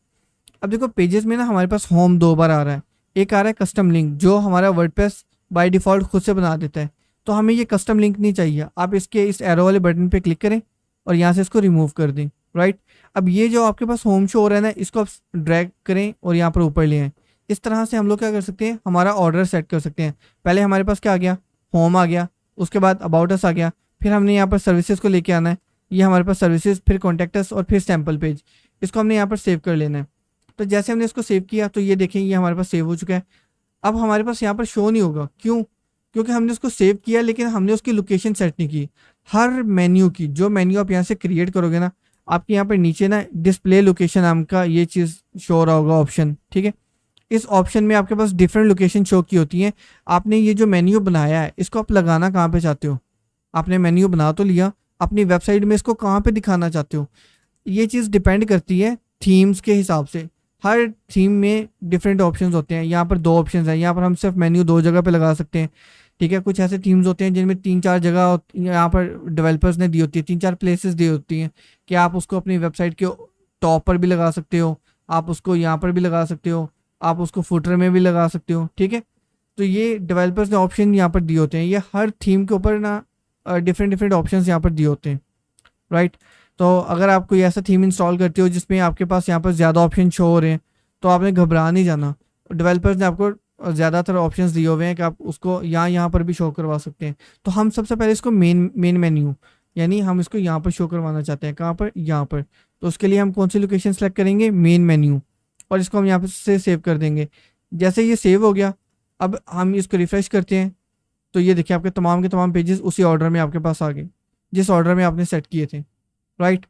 अब देखो पेजेस में ना हमारे पास होम 2 बार आ रहा है, एक आ रहा है कस्टम लिंक, जो हमारा वर्डप्रेस बाय डिफ़ॉल्ट खुद से बना देता है। तो हमें ये कस्टम लिंक नहीं चाहिए। आप इसके इस एरो वाले बटन पे क्लिक करें और यहाँ से इसको रिमूव कर दें, राइट। अब ये जो आपके पास होम शो हो रहा है ना, इसको आप ड्रैग करें और यहाँ पर ऊपर ले आएँ। इस तरह से हम लोग क्या कर सकते हैं, हमारा ऑर्डर सेट कर सकते हैं। पहले हमारे पास क्या आ गया? होम आ गया, उसके बाद अबाउट अस आ गया, फिर हमने यहाँ पर सर्विसेज को लेके आना है। ये हमारे पास सर्विसेज, फिर कॉन्टैक्ट अस, और फिर सैम्पल पेज। इसको हमने यहाँ पर सेव कर लेना है। तो जैसे हमने इसको सेव किया, तो ये देखें ये हमारे पास सेव हो चुका है। अब हमारे पास यहाँ पर शो नहीं होगा, क्यों? क्योंकि हमने उसको सेव किया, लेकिन हमने उसकी लोकेशन सेट नहीं की। हर मेन्यू की, जो मेन्यू आप यहाँ से क्रिएट करोगे ना, आपके यहाँ पर नीचे ना डिस्प्ले लोकेशन नाम का ये चीज़ शो हो रहा होगा ऑप्शन, ठीक है। इस ऑप्शन में आपके पास डिफरेंट लोकेशन शो की होती हैं। आपने ये जो मेन्यू बनाया है, इसको आप लगाना कहाँ पे चाहते हो? आपने मेन्यू बना तो लिया, अपनी वेबसाइट में इसको कहाँ पे दिखाना चाहते हो? ये चीज़ डिपेंड करती है थीम्स के हिसाब से। हर थीम में डिफरेंट ऑप्शंस होते हैं। यहाँ पर 2 ऑप्शंस हैं। यहाँ पर हम सिर्फ मेन्यू 2 जगह पे लगा सकते हैं, ठीक है। कुछ ऐसे थीम्स होते हैं जिनमें 3-4 जगह यहाँ पर डेवलपर्स ने दी होती है, 3-4 प्लेसेस दी होती हैं कि आप उसको अपनी वेबसाइट के टॉप पर भी लगा सकते हो, आप उसको यहाँ पर भी लगा सकते हो, आप उसको फुटर में भी लगा सकते हो, ठीक है। तो ये डेवलपर्स ने ऑप्शन यहाँ पर दिए होते हैं। ये हर थीम के ऊपर ना डिफरेंट ऑप्शंस यहाँ पर दिए होते हैं, राइट। तो अगर आप कोई ऐसा थीम इंस्टॉल करते हो जिसमें आपके पास यहाँ पर ज़्यादा ऑप्शन शो हो रहे हैं, तो आपने घबरा नहीं जाना। डेवलपर्स ने आपको ज़्यादातर ऑप्शंस दिए हुए हैं कि आप उसको यहाँ पर भी शो करवा सकते हैं। तो हम सबसे पहले इसको मेन मेन्यू, यानी हम इसको यहाँ पर शो करवाना चाहते हैं। कहाँ पर? यहाँ पर। तो उसके लिए हम कौन सी लोकेशन सेलेक्ट करेंगे? Main menu. और इसको हम यहाँ पर से सेव कर देंगे। जैसे ये सेव हो गया, अब हम इसको रिफ्रेश करते हैं, तो ये देखिए आपके तमाम के तमाम पेजेस उसी ऑर्डर में आपके पास आ गए जिस ऑर्डर में आपने सेट किए थे, राइट।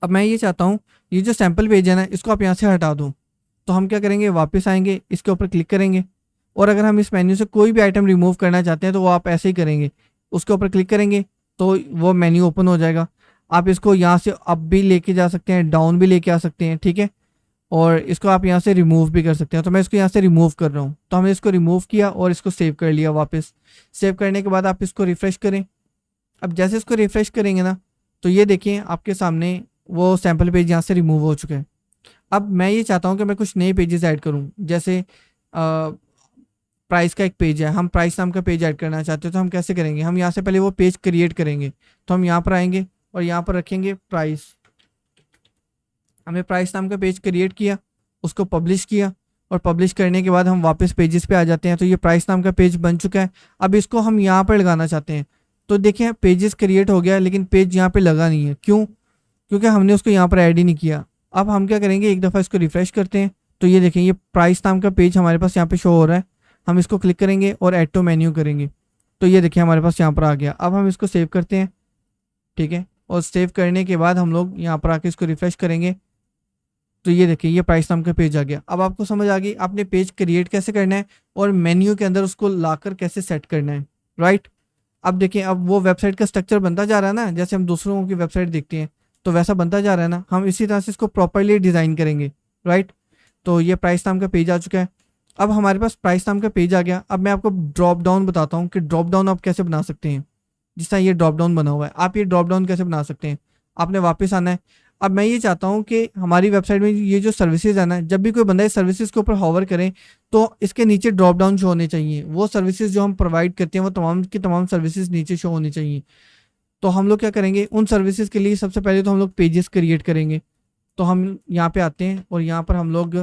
अब मैं ये चाहता हूँ ये जो सैम्पल पेज है ना, इसको आप यहाँ से हटा दो। तो हम क्या करेंगे, वापस आएंगे, इसके ऊपर क्लिक करेंगे, और अगर हम इस मेन्यू से कोई भी आइटम रिमूव करना चाहते हैं तो वो आप ऐसे ही करेंगे, उसके ऊपर क्लिक करेंगे तो वो मेन्यू ओपन हो जाएगा। आप इसको यहाँ से अप भी लेके जा सकते हैं, डाउन भी लेके आ सकते हैं, ठीक है। और इसको आप यहाँ से रिमूव भी कर सकते हैं। तो मैं इसको यहाँ से रिमूव कर रहा हूँ। तो हमने इसको रिमूव किया और इसको सेव कर लिया वापस। सेव करने के बाद आप इसको रिफ़्रेश करें। अब जैसे इसको रिफ़्रेश करेंगे ना, तो ये देखिए आपके सामने वो सैम्पल पेज यहाँ से रिमूव हो चुके हैं। अब मैं ये चाहता हूँ कि मैं कुछ नए पेजेस ऐड करूँ। जैसे प्राइस का एक पेज है, हम प्राइस नाम का पेज ऐड करना चाहते हैं। तो हम कैसे करेंगे, हम यहाँ से पहले वो पेज क्रिएट करेंगे। तो हम यहाँ पर आएंगे और यहाँ पर रखेंगे प्राइस। हमने प्राइस नाम का पेज क्रिएट किया, उसको पब्लिश किया, और पब्लिश करने के बाद हम वापस पेजेस पे आ जाते हैं। तो ये प्राइस नाम का पेज बन चुका है। अब इसको हम यहाँ पर लगाना चाहते हैं। तो देखिए पेजेस क्रिएट हो गया, लेकिन पेज यहाँ पे लगा नहीं है। क्यों? क्योंकि हमने उसको यहाँ पर ऐड ही नहीं किया। अब हम क्या करेंगे, एक दफ़ा इसको रिफ़्रेश करते हैं। तो ये देखें ये प्राइस नाम का पेज हमारे पास यहाँ पे शो हो रहा है। हम इसको क्लिक करेंगे और ऐड टू मेन्यू करेंगे, तो ये देखिए हमारे पास यहाँ पर आ गया। अब हम इसको सेव करते हैं, ठीक है। और सेव करने के बाद हम लोग यहाँ पर आके इसको रिफ़्रेश करेंगे, तो ये देखिए ये प्राइस नाम का पेज आ गया। अब आपको समझ आ गई आपने पेज क्रिएट कैसे करना है और मेन्यू के अंदर उसको लाकर कैसे सेट करना है, राइट। अब देखिए अब वो वेबसाइट का स्ट्रक्चर बनता जा रहा है ना, जैसे हम दूसरों की वेबसाइट देखते हैं तो वैसा बनता जा रहा है ना। हम इसी तरह से इसको प्रॉपरली डिज़ाइन करेंगे, राइट। तो ये प्राइस नाम का पेज आ चुका है। अब हमारे पास प्राइस नाम का पेज आ गया। अब मैं आपको ड्रॉप डाउन बताता हूँ कि ड्रॉप डाउन आप कैसे बना सकते हैं। जिस तरह ये ड्रॉप डाउन बना हुआ है, आप ये ड्रॉप डाउन कैसे बना सकते हैं। आपने वापस आना है। अब मैं ये चाहता हूँ कि हमारी वेबसाइट में ये जो सर्विसेज है ना, जब भी कोई बंदा इस सर्विसेज के ऊपर हॉवर करे तो इसके नीचे ड्रॉप डाउन शो होने चाहिए। वो सर्विसेज जो हम प्रोवाइड करते हैं वो तमाम की तमाम सर्विसेज नीचे शो होनी चाहिए। तो हम लोग क्या करेंगे, उन सर्विसेज के लिए सबसे पहले तो हम लोग पेजेस क्रिएट करेंगे। तो हम यहाँ पे आते हैं और यहाँ पर हम लोग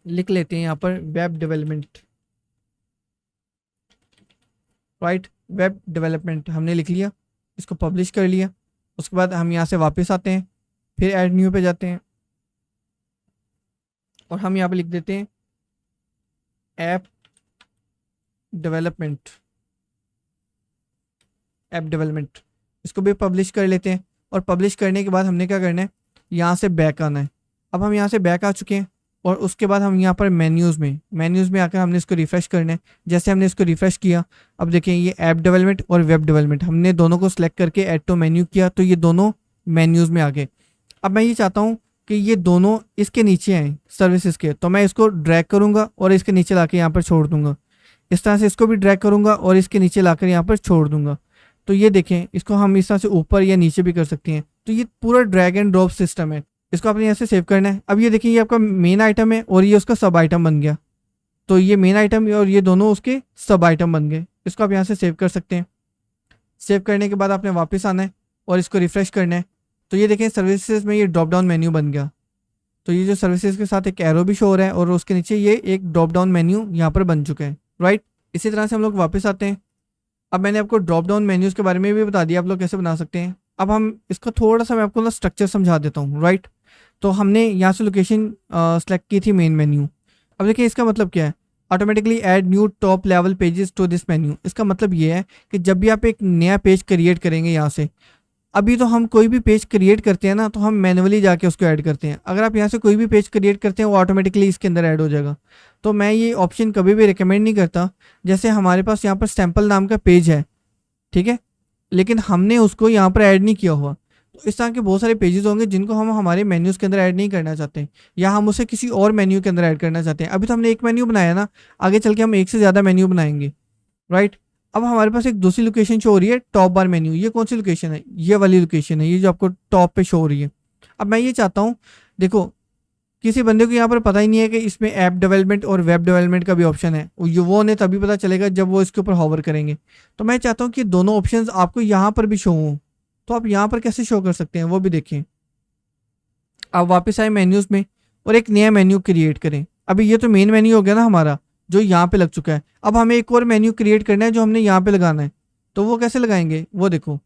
लिख लेते हैं यहाँ पर web development, right. Web development हमने लिख लिया, इसको पब्लिश कर लिया। उसके बाद हम यहाँ से वापस आते हैं, फिर ऐड न्यू पे जाते हैं और हम यहाँ पे लिख देते हैं ऐप डेवलपमेंट। ऐप डेवलपमेंट इसको भी पब्लिश कर लेते हैं। और पब्लिश करने के बाद हमने क्या करना है, यहाँ से बैक आना है। अब हम यहाँ से बैक आ चुके हैं और उसके बाद हम यहाँ पर मेन्यूज़ में आकर हमने इसको रिफ़्रेश करना है। जैसे हमने इसको रिफ़्रेश किया, अब देखें ये ऐप डेवलपमेंट और वेब डेवलपमेंट हमने दोनों को सिलेक्ट करके ऐड टू मेन्यू किया, तो ये दोनों मेन्यूज़ में आ गए। अब मैं ये चाहता हूँ कि ये दोनों इसके नीचे आएँ सर्विसेज के, तो मैं इसको ड्रैग करूँगा और इसके नीचे ला यहाँ पर छोड़ दूँगा। इस तरह से इसको भी ड्रैग करूँगा और इसके नीचे लाकर यहाँ पर छोड़ दूँगा। तो ये देखें इसको हम इस तरह से ऊपर या नीचे भी कर सकते हैं। तो ये पूरा ड्रैग एंड ड्रॉप सिस्टम है। इसको आपने यहाँ से सेव करना है। अब ये देखिए ये आपका मेन आइटम है और ये उसका सब आइटम बन गया। तो ये मेन आइटम और ये दोनों उसके सब आइटम बन गए। इसको आप यहाँ से सेव कर सकते हैं। सेव करने के बाद आपने वापस आना है और इसको रिफ़्रेश करना है। तो ये देखें सर्विसेज में ये ड्रॉप डाउन मेन्यू बन गया। तो ये जो सर्विसेज के साथ एक एरो भी शो हो रहा है और उसके नीचे ये एक ड्रॉप डाउन मेन्यू यहाँ पर बन चुका है, राइट। इसी तरह से हम लोग वापस आते हैं। अब मैंने आपको ड्रॉप डाउन मेन्यूज़ के बारे में भी बता दिया आप लोग कैसे बना सकते हैं। अब हम इसका थोड़ा सा मैं आपको ना स्ट्रक्चर समझा देता हूँ, राइट। तो हमने यहाँ से लोकेशन सेलेक्ट की थी मेन मेन्यू। अब देखिए इसका मतलब क्या है, automatically add new top level pages to this menu. इसका मतलब ये है कि जब भी आप एक नया पेज क्रिएट करेंगे यहाँ से, अभी तो हम कोई भी पेज क्रिएट करते हैं ना तो हम मैनुअली जाके उसको ऐड करते हैं। अगर आप यहाँ से कोई भी पेज क्रिएट करते हैं वो ऑटोमेटिकली इसके अंदर ऐड हो जाएगा। तो मैं ये ऑप्शन कभी भी रिकमेंड नहीं करता। जैसे हमारे पास यहाँ पर सैम्पल नाम का पेज है, ठीक है, लेकिन हमने उसको यहाँ पर ऐड नहीं किया हुआ। तो इस तरह के बहुत सारे पेजेस होंगे जिनको हम हमारे मेन्यूज़ के अंदर ऐड नहीं करना चाहते, या हम उसे किसी और मेन्यू के अंदर ऐड करना चाहते हैं। अभी तो हमने एक मेन्यू बनाया ना, आगे चल के हम एक से ज़्यादा मेन्यू बनाएंगे, राइट। अब हमारे पास एक दूसरी लोकेशन शो हो रही है, टॉप बार मेन्यू। ये कौन सी लोकेशन है, ये वाली लोकेशन है, ये जो आपको टॉप पे शो हो रही है। अब मैं ये चाहता हूँ, देखो किसी बंदे को यहाँ पर पता ही नहीं है कि इसमें ऐप डेवलपमेंट और वेब डेवलपमेंट का भी ऑप्शन है। वो उन्हें तभी पता चलेगा जब वो इसके ऊपर हॉवर करेंगे। तो मैं चाहता हूँ कि दोनों ऑप्शंस आपको यहाँ पर भी शो हों, तो आप यहाँ पर कैसे शो कर सकते हैं वो भी देखें। आप वापस आए मेन्यूज़ में और एक नया मेन्यू क्रिएट करें। अभी ये तो मेन मेन्यू हो गया ना हमारा, जो यहाँ पे लग चुका है। अब हमें एक और मेन्यू क्रिएट करना है जो हमने यहाँ पे लगाना है। तो वो कैसे लगाएंगे वो देखो।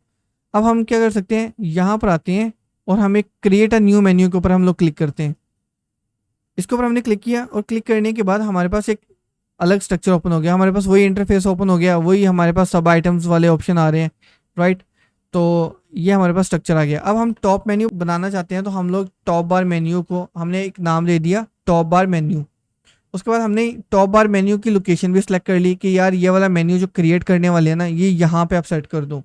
अब हम क्या कर सकते हैं, यहाँ पर आते हैं और हम एक क्रिएट अ न्यू मेन्यू के ऊपर हम लोग क्लिक करते हैं। इसके ऊपर हमने क्लिक किया और क्लिक करने के बाद हमारे पास एक अलग स्ट्रक्चर ओपन हो गया, हमारे पास वही इंटरफेस ओपन हो गया, वही हमारे पास सब आइटम्स वाले ऑप्शन आ रहे हैं, राइट। तो ये हमारे पास स्ट्रक्चर आ गया। अब हम टॉप मेन्यू बनाना चाहते हैं, तो हम लोग टॉप बार मेन्यू को हमने एक नाम दे दिया टॉप बार मेन्यू। उसके बाद हमने टॉप बार मेन्यू की लोकेशन भी सिलेक्ट कर ली कि यार ये वाला मेन्यू जो क्रिएट करने वाले हैं ना, ये यहाँ पे आप सेट कर दो,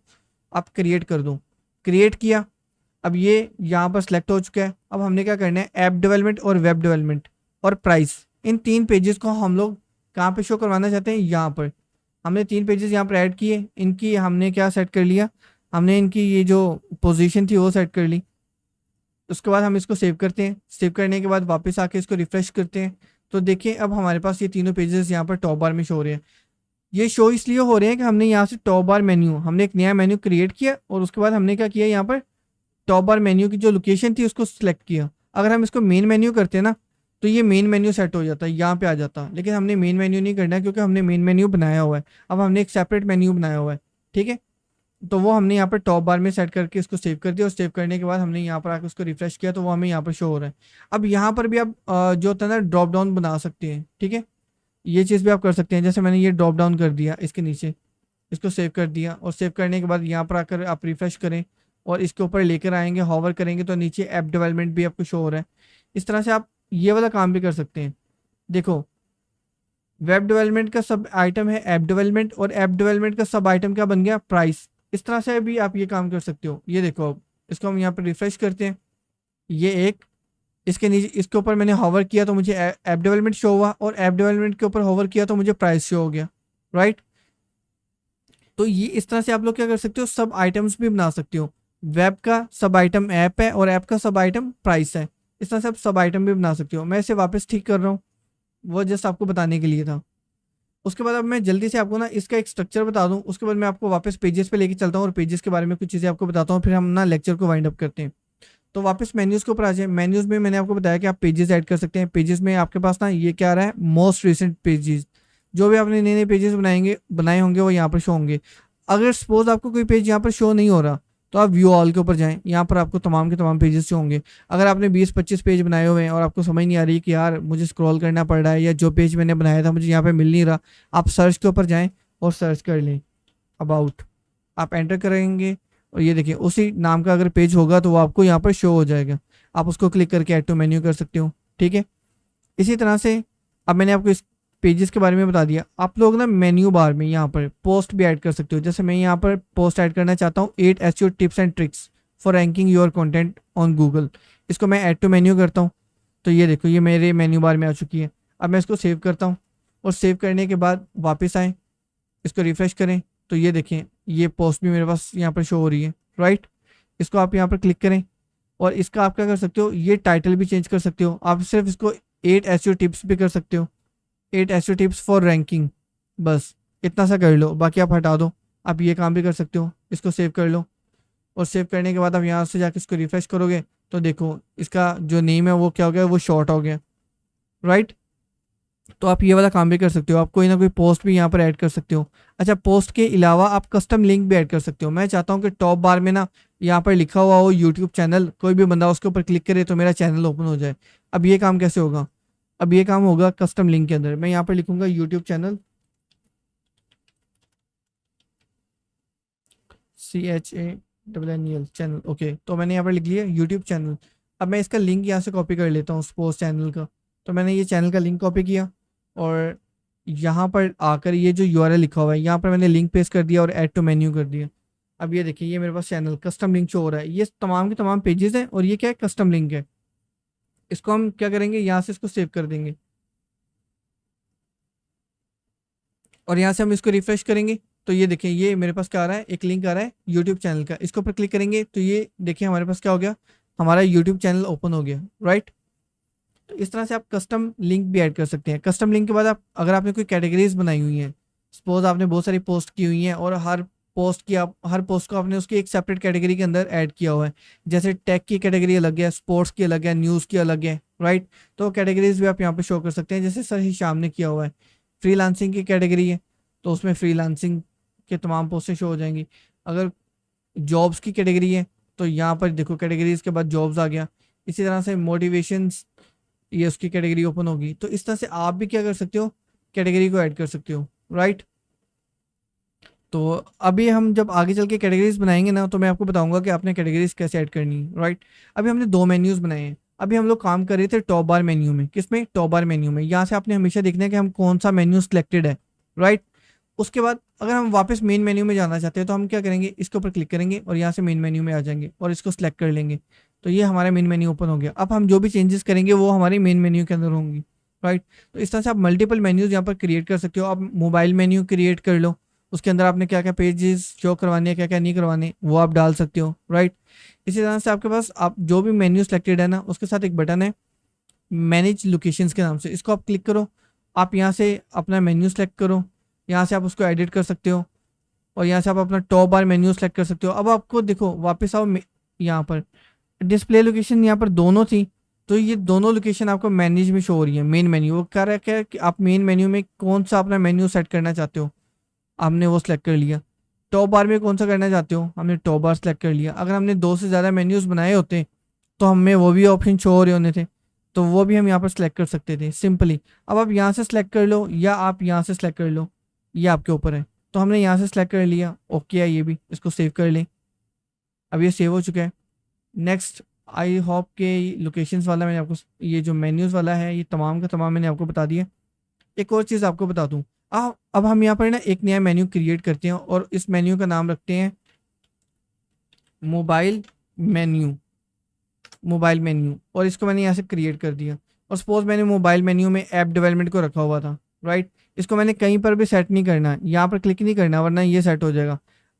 आप क्रिएट कर दो। क्रिएट किया, अब ये यहाँ पर सिलेक्ट हो चुका है। अब हमने क्या करना है, ऐप डेवलपमेंट और वेब डेवलपमेंट और प्राइस, इन 3 पेजेस को हम लोग कहाँ पे शो करवाना चाहते हैं, यहाँ पर। हमने 3 पेजेस यहाँ पर ऐड किए, इनकी हमने क्या सेट कर लिया, हमने इनकी ये जो पोजीशन थी वो सेट कर ली। उसके बाद हम इसको सेव करते हैं। सेव करने के बाद वापस आके इसको रिफ्रेश करते हैं। तो देखिए अब हमारे पास ये तीनों पेजेस यहाँ पर टॉप बार में शो हो रहे हैं। ये शो इसलिए हो रहे हैं कि हमने यहाँ से टॉप बार मेन्यू, हमने एक नया मेन्यू क्रिएट किया और उसके बाद हमने क्या किया, यहाँ पर टॉप बार मेन्यू की जो लोकेशन थी उसको सिलेक्ट किया। अगर हम इसको मेन मेन्यू करते ना तो ये मेन मेन्यू सेट हो जाता है, यहाँ पे आ जाता। लेकिन हमने मेन मेन्यू नहीं करना है क्योंकि हमने मेन मेन्यू बनाया हुआ है। अब हमने एक सेपरेट मेन्यू बनाया हुआ है, ठीक है। तो वो हमने यहाँ पर टॉप बार में सेट करके इसको सेव कर दिया और सेव करने के बाद हमने यहाँ पर आकर उसको रिफ्रेश किया तो वो हमें यहाँ पर शो हो रहा है। अब यहाँ पर भी आप जो होता है ना ड्रॉप डाउन बना सकते हैं, ठीक है। ये चीज़ भी आप कर सकते हैं। जैसे मैंने ये ड्रॉप डाउन कर दिया इसके नीचे, इसको सेव कर दिया और सेव करने के बाद यहाँ पर आकर आप रिफ्रेश करें और इसके ऊपर लेकर आएंगे, हॉवर करेंगे तो नीचे ऐप डेवलपमेंट भी आपको शो हो रहा है। इस तरह से आप ये वाला काम भी कर सकते हैं। देखो, वेब डेवलपमेंट का सब आइटम है ऐप डेवलपमेंट और ऐप डेवलपमेंट का सब आइटम क्या बन गया, प्राइस। इस तरह से भी आप ये काम कर सकते हो। ये देखो, अब इसको हम यहाँ पर रिफ्रेश करते हैं, ये एक इसके नीचे इसके ऊपर मैंने हॉवर किया तो मुझे ऐप डेवलपमेंट शो हुआ और ऐप डेवलपमेंट के ऊपर हॉवर किया तो मुझे प्राइस शो हो गया, राइट। तो ये इस तरह से आप लोग क्या कर सकते हो, सब आइटम्स भी बना सकते हो। वेब का सब आइटम ऐप है और ऐप का सब आइटम प्राइस है। इस तरह से आप सब आइटम भी बना सकते हो। मैं इसे वापस ठीक कर रहा हूँ, वो जस्ट आपको बताने के लिए था। उसके बाद अब मैं जल्दी से आपको ना इसका एक स्ट्रक्चर बता दूं, उसके बाद मैं आपको वापस पेजेस पे लेके चलता हूँ और पेजेस के बारे में कुछ चीज़ें आपको बताता हूँ, फिर हम ना लेक्चर को वाइंड अप करते हैं। तो वापस मेन्यूज़ के ऊपर आ जाए। मेन्यूज़ में मैंने आपको बताया कि आप पेजेस ऐड कर सकते हैं। पेजेस में आपके पास ना ये क्या आ रहा है, मोस्ट रिसेंट पेजेस। जो भी आपने नए नए पेजेस बनाए होंगे वो यहाँ पर शो होंगे। अगर सपोज आपको कोई पेज यहाँ पर शो नहीं हो रहा तो आप व्यू ऑल के ऊपर जाएं, यहाँ पर आपको तमाम के तमाम पेजेस शो होंगे। अगर आपने 20-25 पेज बनाए हुए हैं और आपको समझ नहीं आ रही कि यार मुझे स्क्रॉल करना पड़ रहा है या जो पेज मैंने बनाया था मुझे यहाँ पे मिल नहीं रहा, आप सर्च के ऊपर जाएं और सर्च कर लें अबाउट। आप एंटर करेंगे और ये देखिए उसी नाम का अगर पेज होगा तो वो आपको यहाँ पर शो हो जाएगा। आप उसको क्लिक करके ऐड टू मेन्यू कर सकते हो, ठीक है। इसी तरह से अब मैंने आपको इस पेजेस के बारे में बता दिया। आप लोग ना मेन्यू बार में यहाँ पर पोस्ट भी ऐड कर सकते हो। जैसे मैं यहाँ पर पोस्ट ऐड करना चाहता हूँ 8 SEO tips and tricks for ranking your content on Google. इसको मैं ऐड टू मेन्यू करता हूँ तो ये देखो ये मेरे मेन्यू बार में आ चुकी है। अब मैं इसको सेव करता हूँ और सेव करने के बाद वापस आएँ, इसको रिफ्रेश करें तो ये देखें ये पोस्ट भी मेरे पास यहाँ पर शो हो रही है, राइट। इसको आप यहाँ पर क्लिक करें और इसका आप क्या कर सकते हो, ये टाइटल भी चेंज कर सकते हो। आप सिर्फ इसको 8 SEO टिप्स भी कर सकते हो, 8 SEO टिप्स फॉर रैंकिंग, बस इतना सा कर लो, बाकी आप हटा दो। आप ये काम भी कर सकते हो। इसको सेव कर लो और सेव करने के बाद आप यहाँ से जाकर इसको रिफ्रेश करोगे तो देखो इसका जो नेम है वो क्या हो गया, वो शॉर्ट हो गया, राइट। तो आप ये वाला काम भी कर सकते हो। आप कोई ना कोई पोस्ट भी यहाँ पर ऐड कर सकते हो। अच्छा, पोस्ट के अलावा आप कस्टम लिंक भी ऐड कर सकते हो। मैं चाहता हूँ कि टॉप बार में ना यहाँ पर लिखा हुआ हो यूट्यूब चैनल, कोई भी बंदा उसके ऊपर क्लिक करे तो मेरा चैनल ओपन हो जाए। अब ये काम कैसे होगा, अब ये काम होगा कस्टम लिंक के अंदर। मैं यहाँ पर लिखूंगा YouTube channel, CHANNEL channel, okay. तो मैंने यहाँ पर लिख लिया यूट्यूब चैनल। अब मैं इसका लिंक यहाँ से कॉपी कर लेता हूँ पोस्ट चैनल का। तो मैंने ये चैनल का लिंक कॉपी किया और यहाँ पर आकर ये जो URL लिखा हुआ है यहाँ पर मैंने लिंक पेस्ट कर दिया और ऐड टू मेन्यू कर दिया। अब ये देखिए ये मेरे पास चैनल कस्टम लिंक शो हो रहा है। ये तमाम के तमाम पेजेस हैं और ये क्या है, कस्टम लिंक है। इसको हम क्या करेंगे, यहाँ से इसको सेव कर देंगे और यहाँ से हम इसको रिफ्रेश करेंगे तो ये देखिए ये मेरे पास क्या आ रहा है, एक लिंक आ रहा है यूट्यूब चैनल का। इसके ऊपर क्लिक करेंगे तो ये देखिए हमारे पास क्या हो गया, हमारा यूट्यूब चैनल ओपन हो गया, राइट। तो इस तरह से आप कस्टम लिंक भी ऐड कर सकते हैं। कस्टम लिंक के बाद आप अगर आपने कोई कैटेगरीज बनाई हुई हैं, सपोज आपने बहुत सारी पोस्ट की हुई हैं और हर पोस्ट किया, हर पोस्ट को आपने उसकी एक सेपरेट कैटेगरी के अंदर ऐड किया हुआ है। जैसे टेक की कैटेगरी अलग है, स्पोर्ट्स की अलग है, न्यूज़ की अलग है, राइट। तो कैटेगरीज भी आप यहाँ पे शो कर सकते हैं, जैसे सर हिशाम ने किया हुआ है। फ्रीलांसिंग की कैटेगरी है तो उसमें फ्रीलांसिंग के तमाम पोस्टें शो हो जाएंगी। अगर जॉब्स की कैटेगरी है तो यहाँ पर देखो कैटेगरीज के बाद जॉब्स आ गया। इसी तरह से मोटिवेशंस, ये उसकी कैटेगरी ओपन होगी। तो इस तरह से आप भी क्या कर सकते हो, कैटेगरी को ऐड कर सकते हो, राइट। तो अभी हम जब आगे चल के कैटेगरीज बनाएंगे ना, तो मैं आपको बताऊंगा कि आपने कैटेगरीज कैसे ऐड करनी है, राइट। अभी हमने 2 मेन्यूज बनाए हैं। अभी हम लोग काम कर रहे थे टॉप बार मेन्यू में। किसमें? टॉप बार मेन्यू में। यहाँ से आपने हमेशा देखना है कि हम कौन सा मेन्यू सिलेक्टेड है, राइट। उसके बाद अगर हम वापस मेन मेन्यू में जाना चाहते हैं तो हम क्या करेंगे, इसके ऊपर क्लिक करेंगे और यहाँ से मेन मेन्यू में आ जाएंगे और इसको सिलेक्ट कर लेंगे। तो ये हमारा मेन मेन्यू ओपन हो गया। अब हम जो भी चेंजेस करेंगे वो हमारे मेन मेन्यू के अंदर होंगी, राइट। तो इस तरह से आप मल्टीपल मेन्यूज यहाँ पर क्रिएट कर सकते हो। आप मोबाइल मेन्यू क्रिएट कर लो, उसके अंदर आपने क्या क्या पेजेस शो करवाने हैं, क्या क्या नहीं करवाने, वो आप डाल सकते हो, राइट। इसी तरह से आपके पास आप जो भी मेन्यू सेलेक्टेड है ना, उसके साथ एक बटन है मैनेज लोकेशंस के नाम से। इसको आप क्लिक करो, आप यहाँ से अपना मेन्यू सेलेक्ट करो, यहाँ से आप उसको एडिट कर सकते हो और यहाँ से आप अपना टॉप बार मेन्यू सेलेक्ट कर सकते हो। अब आपको देखो वापस आओ, यहाँ पर डिस्प्ले लोकेशन यहाँ पर दोनों थी, तो ये दोनों लोकेशन आपको मैनेज में शो हो रही है। मेन मेन्यू वो कह रहा है क्या कि आप मेन मेन्यू में कौन सा अपना मेन्यू सेट करना चाहते हो, हमने वो सिलेक्ट कर लिया। टॉप बार में कौन सा करना चाहते हो, हमने टॉप बार सेलेक्ट कर लिया। अगर हमने 2 से ज़्यादा मेन्यूज़ बनाए होते तो हमें वो भी ऑप्शन शो हो रहे होने थे, तो वो भी हम यहाँ पर सेलेक्ट कर सकते थे सिंपली। अब आप यहाँ से सेलेक्ट कर लो या आप यहाँ से सेलेक्ट कर लो, ये आपके ऊपर है। तो हमने यहाँ से सेलेक्ट कर लिया, ओके है ये भी, इसको सेव कर लें। अब ये सेव हो चुका है। नेक्स्ट, आई होप के लोकेशंस वाला मैंने आपको, ये जो मेन्यूज़ वाला है ये तमाम का तमाम मैंने आपको बता दिया। एक और चीज़ आपको बता दूँ, अब हम यहाँ पर ना एक नया मेन्यू क्रिएट करते हैं और इस मेन्यू का नाम रखते हैं मोबाइल मेन्यू। मोबाइल मेन्यू, और इसको मैंने यहाँ से क्रिएट कर दिया। और सपोज मैंने मोबाइल मेन्यू में ऐप डेवलपमेंट को रखा हुआ था, राइट। इसको मैंने कहीं पर भी सेट नहीं करना है, यहाँ पर क्लिक नहीं करना वरना ये सेट हो जाएगा।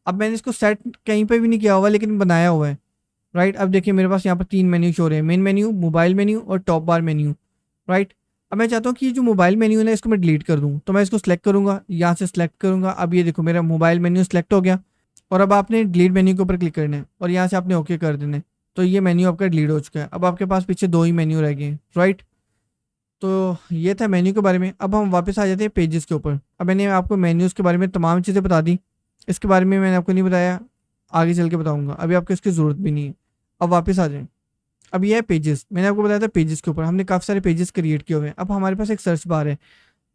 अब मैंने इसको सेट कहीं पर भी नहीं किया हुआ लेकिन बनाया हुआ है, राइट। अब देखिए मेरे पास यहाँ पर 3 मेन्यू शो हो रहे हैं, मेन मेन्यू, मोबाइल मेन्यू और टॉप बार मेन्यू, राइट। अब मैं चाहता हूँ कि ये जो मोबाइल मेन्यू है ना इसको मैं डिलीट कर दूँ, तो मैं इसको सेलेक्ट करूँगा, यहाँ से सेलेक्ट करूँगा। अब ये देखो मेरा मोबाइल मेन्यू सेलेक्ट हो गया। और अब आपने डिलीट मेन्यू के ऊपर क्लिक करना है और यहाँ से आपने ओके कर देना है। तो ये मेन्यू आपका डिलीट हो चुका है। अब आपके पास पीछे 2 ही मेन्यू रह गए हैं, राइट। तो ये था मेन्यू के बारे में। अब हम वापस आ जाते हैं पेजेस के ऊपर। अब मैंने आपको मेन्यूज़ के बारे में तमाम चीज़ें बता दी, इसके बारे में मैंने आपको नहीं बताया, आगे चल के बताऊँगा, अभी आपको इसकी ज़रूरत भी नहीं है। अब वापस आ जाएँ। अब ये है पेजेस, मैंने आपको बताया था पेजेस के ऊपर हमने काफ़ी सारे पेजेस क्रिएट किए हुए हैं। अब हमारे पास एक सर्च बार है।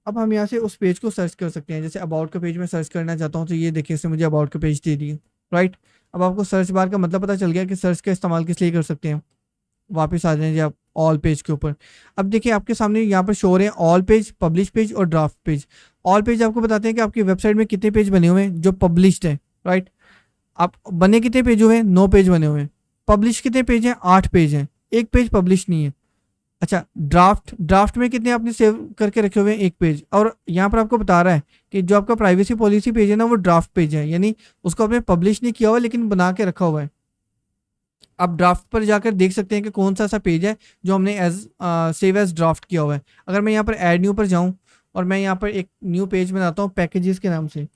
अब हम यहाँ से उस पेज को सर्च कर सकते हैं। जैसे अबाउट का पेज में सर्च करना चाहता हूँ तो ये देखिए इसने मुझे अबाउट का पेज दे दिया, राइट। अब आपको सर्च बार का मतलब पता चल गया कि सर्च का इस्तेमाल किस लिए कर सकते हैं। वापस आ जाएंगे आप ऑल पेज के ऊपर। अब देखिए आपके सामने यहाँ पर शो हो रहे हैं ऑल पेज, पब्लिश पेज और ड्राफ्ट पेज। ऑल पेज आपको बताते हैं कि आपकी वेबसाइट में कितने पेज बने हुए हैं जो पब्लिश्ड है, राइट। आप बने कितने पेज हुए हैं, 9 पेज बने हुए हैं। पब्लिश कितने पेज हैं, 8 पेज हैं, एक पेज पब्लिश नहीं है। अच्छा, ड्राफ्ट में कितने आपने सेव करके रखे हुए हैं, 1 पेज। और यहाँ पर आपको बता रहा है कि जो आपका प्राइवेसी पॉलिसी पेज है ना वो ड्राफ्ट पेज है, यानी उसको आपने पब्लिश नहीं किया हुआ लेकिन बना के रखा हुआ है। आप ड्राफ्ट पर जाकर देख सकते हैं कि कौन सा ऐसा पेज है जो हमने सेव एज ड्राफ्ट किया हुआ है। अगर मैं यहाँ पर ऐड न्यू पर जाऊँ और मैं यहाँ पर एक न्यू पेज बनाता हूँ पैकेजेस के नाम से,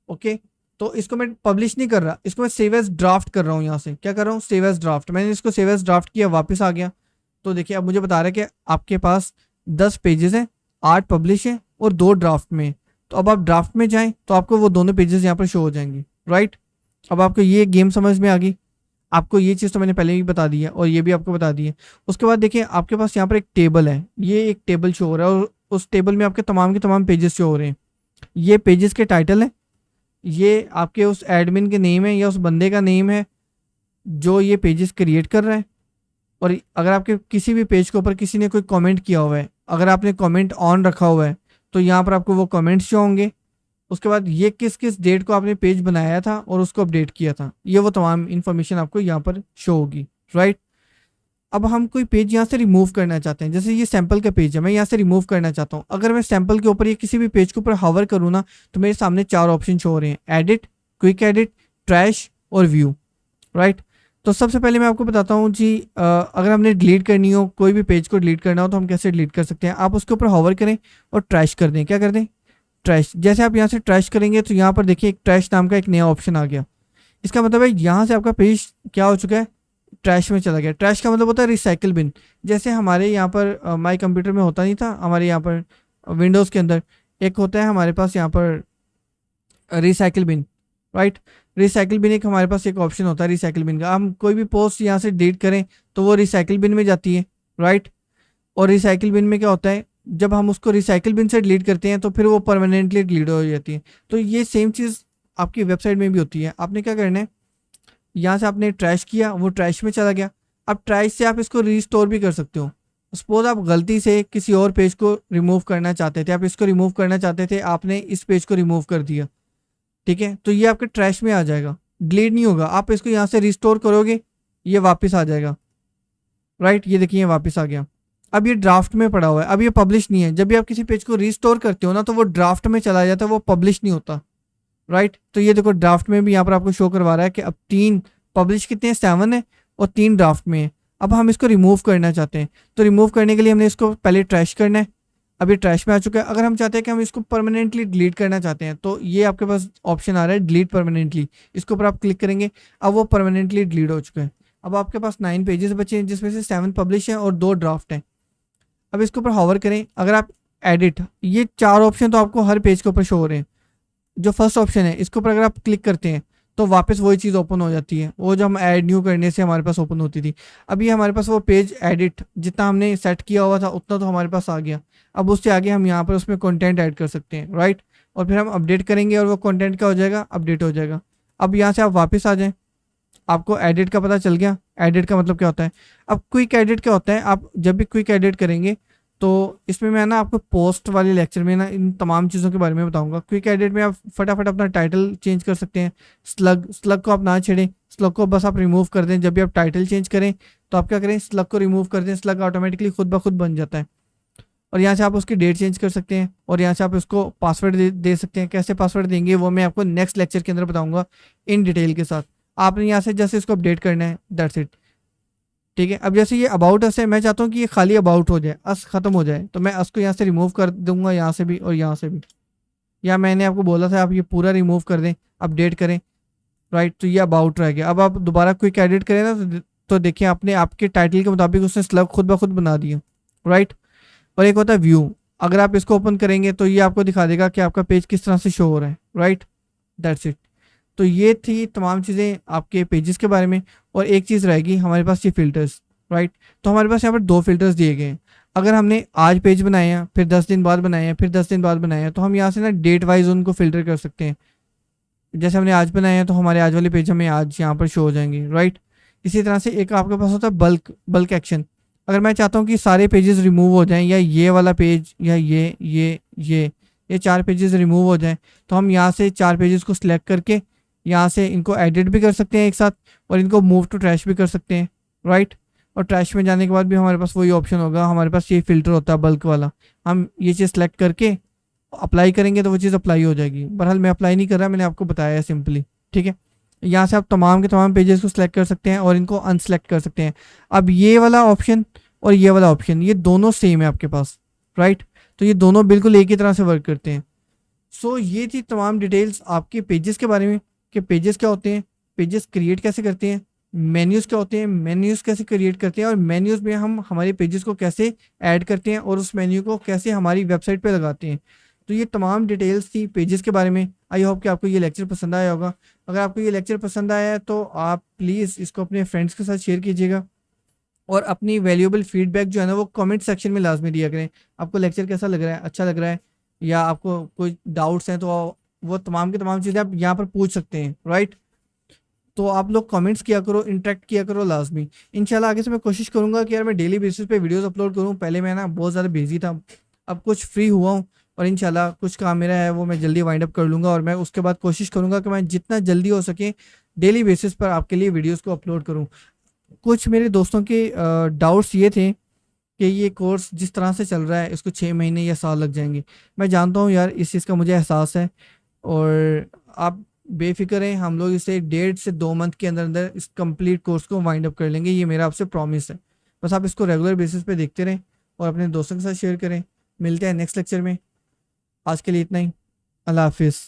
ओके। तो इसको मैं पब्लिश नहीं कर रहा, इसको मैं सेव एज ड्राफ्ट कर रहा हूँ। यहाँ से क्या कर रहा हूँ, सेव एज ड्राफ्ट। मैंने इसको सेव एज ड्राफ्ट किया, वापस आ गया। तो देखिए अब मुझे बता रहा है कि आपके पास 10 पेजेस हैं, 8 पब्लिश हैं और 2 ड्राफ्ट में। तो अब आप ड्राफ्ट में जाएं तो आपको वो दोनों पेजेस यहाँ पर शो हो जाएंगे, राइट। अब आपको ये गेम समझ में आ गई। आपको ये चीज़ तो मैंने पहले ही बता दी है और ये भी आपको बता दी है। उसके बाद देखिए आपके पास यहाँ पर एक टेबल है, ये एक टेबल शो हो रहा है और उस टेबल में आपके तमाम के तमाम पेजेस शो हो रहे हैं। ये पेजेस के टाइटल है, ये आपके उस एडमिन के नेम है या उस बंदे का नेम है जो ये पेजेस क्रिएट कर रहा है। और अगर आपके किसी भी पेज के ऊपर किसी ने कोई कमेंट किया हुआ है, अगर आपने कमेंट ऑन रखा हुआ है तो यहाँ पर आपको वो कमेंट्स शो होंगे। उसके बाद ये किस किस डेट को आपने पेज बनाया था और उसको अपडेट किया था, ये वो तमाम इन्फॉर्मेशन आपको यहाँ पर शो होगी, राइट। अब हम कोई पेज यहाँ से रिमूव करना चाहते हैं, जैसे ये सैंपल का पेज है, मैं यहाँ से रिमूव करना चाहता हूँ। अगर मैं सैंपल के ऊपर या किसी भी पेज के ऊपर हावर करूँ ना तो मेरे सामने 4 ऑप्शन शो हो रहे हैं, एडिट, क्विक एडिट, ट्रैश और व्यू, राइट। तो सबसे पहले मैं आपको बताता हूँ जी, अगर हमने डिलीट करनी हो, कोई भी पेज को डिलीट करना हो तो हम कैसे डिलीट कर सकते हैं। आप उसके ऊपर हावर करें और ट्रैश कर दें, क्या कर दें, ट्रैश, जैसे आप यहाँ से ट्रैश करेंगे तो यहाँ पर देखिए एक ट्रैश नाम का एक नया ऑप्शन आ गया। इसका मतलब है यहाँ से आपका पेज क्या हो चुका है, ट्रैश में चला गया। ट्रैश का मतलब होता है रिसाइकिल बिन। जैसे हमारे यहाँ पर माई कंप्यूटर में होता नहीं था, हमारे यहाँ पर विंडोज़ के अंदर एक होता है हमारे पास यहाँ पर recycle bin, right. Recycle bin एक हमारे पास एक ऑप्शन होता है रिसाइकिल बिन का। हम कोई भी पोस्ट यहाँ से डिलीट करें तो वो रिसाइकिल बिन में जाती है, राइट। और रिसाइकिल बिन में क्या होता है, जब हम उसको रिसाइकिल बिन से डिलीट करते हैं तो फिर वो परमानेंटली डिलीट हो जाती है। तो ये सेम चीज़ आपकी वेबसाइट में भी होती है। आपने क्या करना है, यहाँ से आपने ट्रैश किया, वो ट्रैश में चला गया। अब ट्रैश से आप इसको रीस्टोर भी कर सकते हो। सपोज आप गलती से किसी और पेज को रिमूव करना चाहते थे, आप इसको रिमूव करना चाहते थे, आपने इस पेज को रिमूव कर दिया, ठीक है, तो ये आपके ट्रैश में आ जाएगा, डिलीट नहीं होगा। आप इसको यहाँ से रिस्टोर करोगे, ये वापस आ जाएगा, राइट। ये देखिए वापस आ गया। अब ये ड्राफ्ट में पड़ा हुआ है, अब ये पब्लिश नहीं है। जब भी आप किसी पेज को रिस्टोर करते हो ना तो वो ड्राफ्ट में चला जाता है, वो पब्लिश नहीं होता, राइट। तो ये देखो ड्राफ्ट में भी यहाँ पर आपको शो करवा रहा है कि अब 3 पब्लिश कितने हैं, 7 है और 3 ड्राफ्ट में है। अब हम इसको रिमूव करना चाहते हैं, तो रिमूव करने के लिए हमने इसको पहले ट्रैश करना है। अब ये ट्रैश में आ चुका है। अगर हम चाहते हैं कि हम इसको परमानेंटली डिलीट करना चाहते हैं तो ये आपके पास ऑप्शन आ रहा है डिलीट परमानेंटली, इसके ऊपर आप क्लिक करेंगे। अब वो परमानेंटली डिलीट हो चुका है। अब आपके पास 9 पेजेस बचे हैं जिसमें से 7 पब्लिश हैं और 2 ड्राफ्ट हैं। अब इसके ऊपर हॉवर करें, अगर आप एडिट, ये 4 ऑप्शन तो आपको हर पेज के ऊपर शो हो रहे हैं। जो फर्स्ट ऑप्शन है इसके ऊपर अगर आप क्लिक करते हैं तो वापस वही चीज़ ओपन हो जाती है, वो जो हम ऐड न्यू करने से हमारे पास ओपन होती थी। अभी हमारे पास वो पेज एडिट जितना हमने सेट किया हुआ था उतना तो हमारे पास आ गया। अब उससे आगे हम यहाँ पर उसमें कंटेंट ऐड कर सकते हैं, राइट। और फिर हम अपडेट करेंगे और वो कंटेंट क्या हो जाएगा, अपडेट हो जाएगा। अब यहाँ से आप वापस आ जाएं, आपको एडिट का पता चल गया। एडिट का मतलब क्या होता है। अब क्विक एडिट क्या होता है, आप जब भी क्विक एडिट करेंगे तो इसमें मैं ना आपको पोस्ट वाले लेक्चर में ना इन तमाम चीज़ों के बारे में बताऊंगा। क्विक एडिट में आप फटाफट अपना टाइटल चेंज कर सकते हैं। स्लग को आप ना छेड़ें, स्लग को बस आप रिमूव कर दें। जब भी आप टाइटल चेंज करें तो आप क्या करें, स्लग को रिमूव कर दें, स्लग ऑटोमेटिकली खुद ब खुद बन जाता है। और यहाँ से आप उसकी डेट चेंज कर सकते हैं और यहाँ से आप उसको पासवर्ड दे सकते हैं। कैसे पासवर्ड देंगे वो मैं आपको नेक्स्ट लेक्चर के अंदर बताऊँगा इन डिटेल के साथ। आपने यहाँ से जैसे इसको अपडेट करना है, दैट्स इट, ठीक है। अब जैसे ये अबाउट अस है, मैं चाहता हूँ कि ये खाली अबाउट हो जाए, अस खत्म हो जाए, तो मैं अस को यहाँ से रिमूव कर दूंगा, यहाँ से भी और यहाँ से भी। या मैंने आपको बोला था आप ये पूरा रिमूव कर दें, अपडेट करें, राइट। तो ये अबाउट रह गया। अब आप दोबारा क्विक एडिट करें ना तो देखिए आपने आपके टाइटल के मुताबिक उसने स्लग खुद ब खुद बना दिया, राइट। और एक होता है व्यू, अगर आप इसको ओपन करेंगे तो ये आपको दिखा देगा कि आपका पेज किस तरह से शो हो रहा है, राइट। That's it. तो ये थी तमाम चीज़ें आपके पेजेस के बारे में। और एक चीज़ रहेगी हमारे पास, ये फ़िल्टर्स, राइट। तो हमारे पास यहाँ पर 2 फिल्टर्स दिए गए हैं। अगर हमने आज पेज बनाए हैं, फिर 10 दिन बाद बनाए हैं, फिर 10 दिन बाद बनाए हैं, तो हम यहाँ से ना डेट वाइज उनको फ़िल्टर कर सकते हैं। जैसे हमने आज बनाए हैं तो हमारे आज वाले पेज हमें आज यहाँ पर शो हो जाएंगे, राइट। इसी तरह से एक आपके पास होता है बल्क एक्शन। अगर मैं चाहता हूँ कि सारे पेजेस रिमूव हो जाएं, या ये वाला पेज या ये 4 पेजेस रिमूव हो जाएं, तो हम यहाँ से 4 पेजेस को सिलेक्ट करके यहाँ से इनको एडिट भी कर सकते हैं एक साथ, और इनको मूव टू ट्रैश भी कर सकते हैं, राइट। और ट्रैश में जाने के बाद भी हमारे पास वही ऑप्शन होगा, हमारे पास ये फ़िल्टर होता है बल्क वाला। हम ये चीज़ सेलेक्ट करके अप्लाई करेंगे तो वो चीज़ अप्लाई हो जाएगी। बहरहाल मैं अप्लाई नहीं कर रहा, मैंने आपको बताया है सिंपली, ठीक है। यहाँ से आप तमाम के तमाम पेजेस को सिलेक्ट कर सकते हैं और इनको अनसेलेक्ट कर सकते हैं। अब ये वाला ऑप्शन और ये वाला ऑप्शन, ये दोनों सेम है आपके पास, राइट। तो ये दोनों बिल्कुल एक ही तरह से वर्क करते हैं। सो ये थी तमाम डिटेल्स आपके पेजेस के बारे में कि पेजेस क्या होते हैं, पेजेस क्रिएट कैसे करते हैं, मेन्यूज़ क्या होते हैं, मेन्यूज़ कैसे क्रिएट करते हैं, और मेन्यूज़ में हम हमारे पेजेस को कैसे ऐड करते हैं और उस मेन्यू को कैसे हमारी वेबसाइट पे लगाते हैं। तो ये तमाम डिटेल्स थी पेजेस के बारे में। आई होप कि आपको ये लेक्चर पसंद आया होगा। अगर आपको ये लेक्चर पसंद आया है तो आप प्लीज़ इसको अपने फ्रेंड्स के साथ शेयर कीजिएगा, और अपनी वैल्यूएबल फीडबैक जो है ना वो कमेंट सेक्शन में लाजमी दिया करें। आपको लेक्चर कैसा लग रहा है, अच्छा लग रहा है, या आपको कोई डाउट्स हैं तो वो तमाम की तमाम चीज़ें आप यहाँ पर पूछ सकते हैं, राइट। तो आप लोग कमेंट्स किया करो, इंटरेक्ट किया करो लाजमी। इंशाल्लाह आगे से मैं कोशिश करूँगा कि यार मैं डेली बेसिस पे वीडियोस अपलोड करूँ। पहले मैं ना बहुत ज़्यादा बिजी था, अब कुछ फ्री हुआ हूँ, और इंशाल्लाह कुछ काम मेरा है वो मैं जल्दी वाइंड अप कर लूँगा, और मैं उसके बाद कोशिश करूँगा कि मैं जितना जल्दी हो सके डेली बेसिस पर आपके लिए वीडियोज़ को अपलोड करूँ। कुछ मेरे दोस्तों के डाउट्स ये थे कि ये कोर्स जिस तरह से चल रहा है इसको 6 महीने या साल लग जाएंगे। मैं जानता हूँ यार, इस चीज़ का मुझे एहसास है, और आप बेफिक्र हैं, हम लोग इसे 1.5 से 2 मंथ के अंदर अंदर इस कंप्लीट कोर्स को वाइंड अप कर लेंगे। ये मेरा आपसे प्रॉमिस है। बस आप इसको रेगुलर बेसिस पे देखते रहें और अपने दोस्तों के साथ शेयर करें। मिलते हैं नेक्स्ट लेक्चर में। आज के लिए इतना ही। अल्लाह हाफिज़।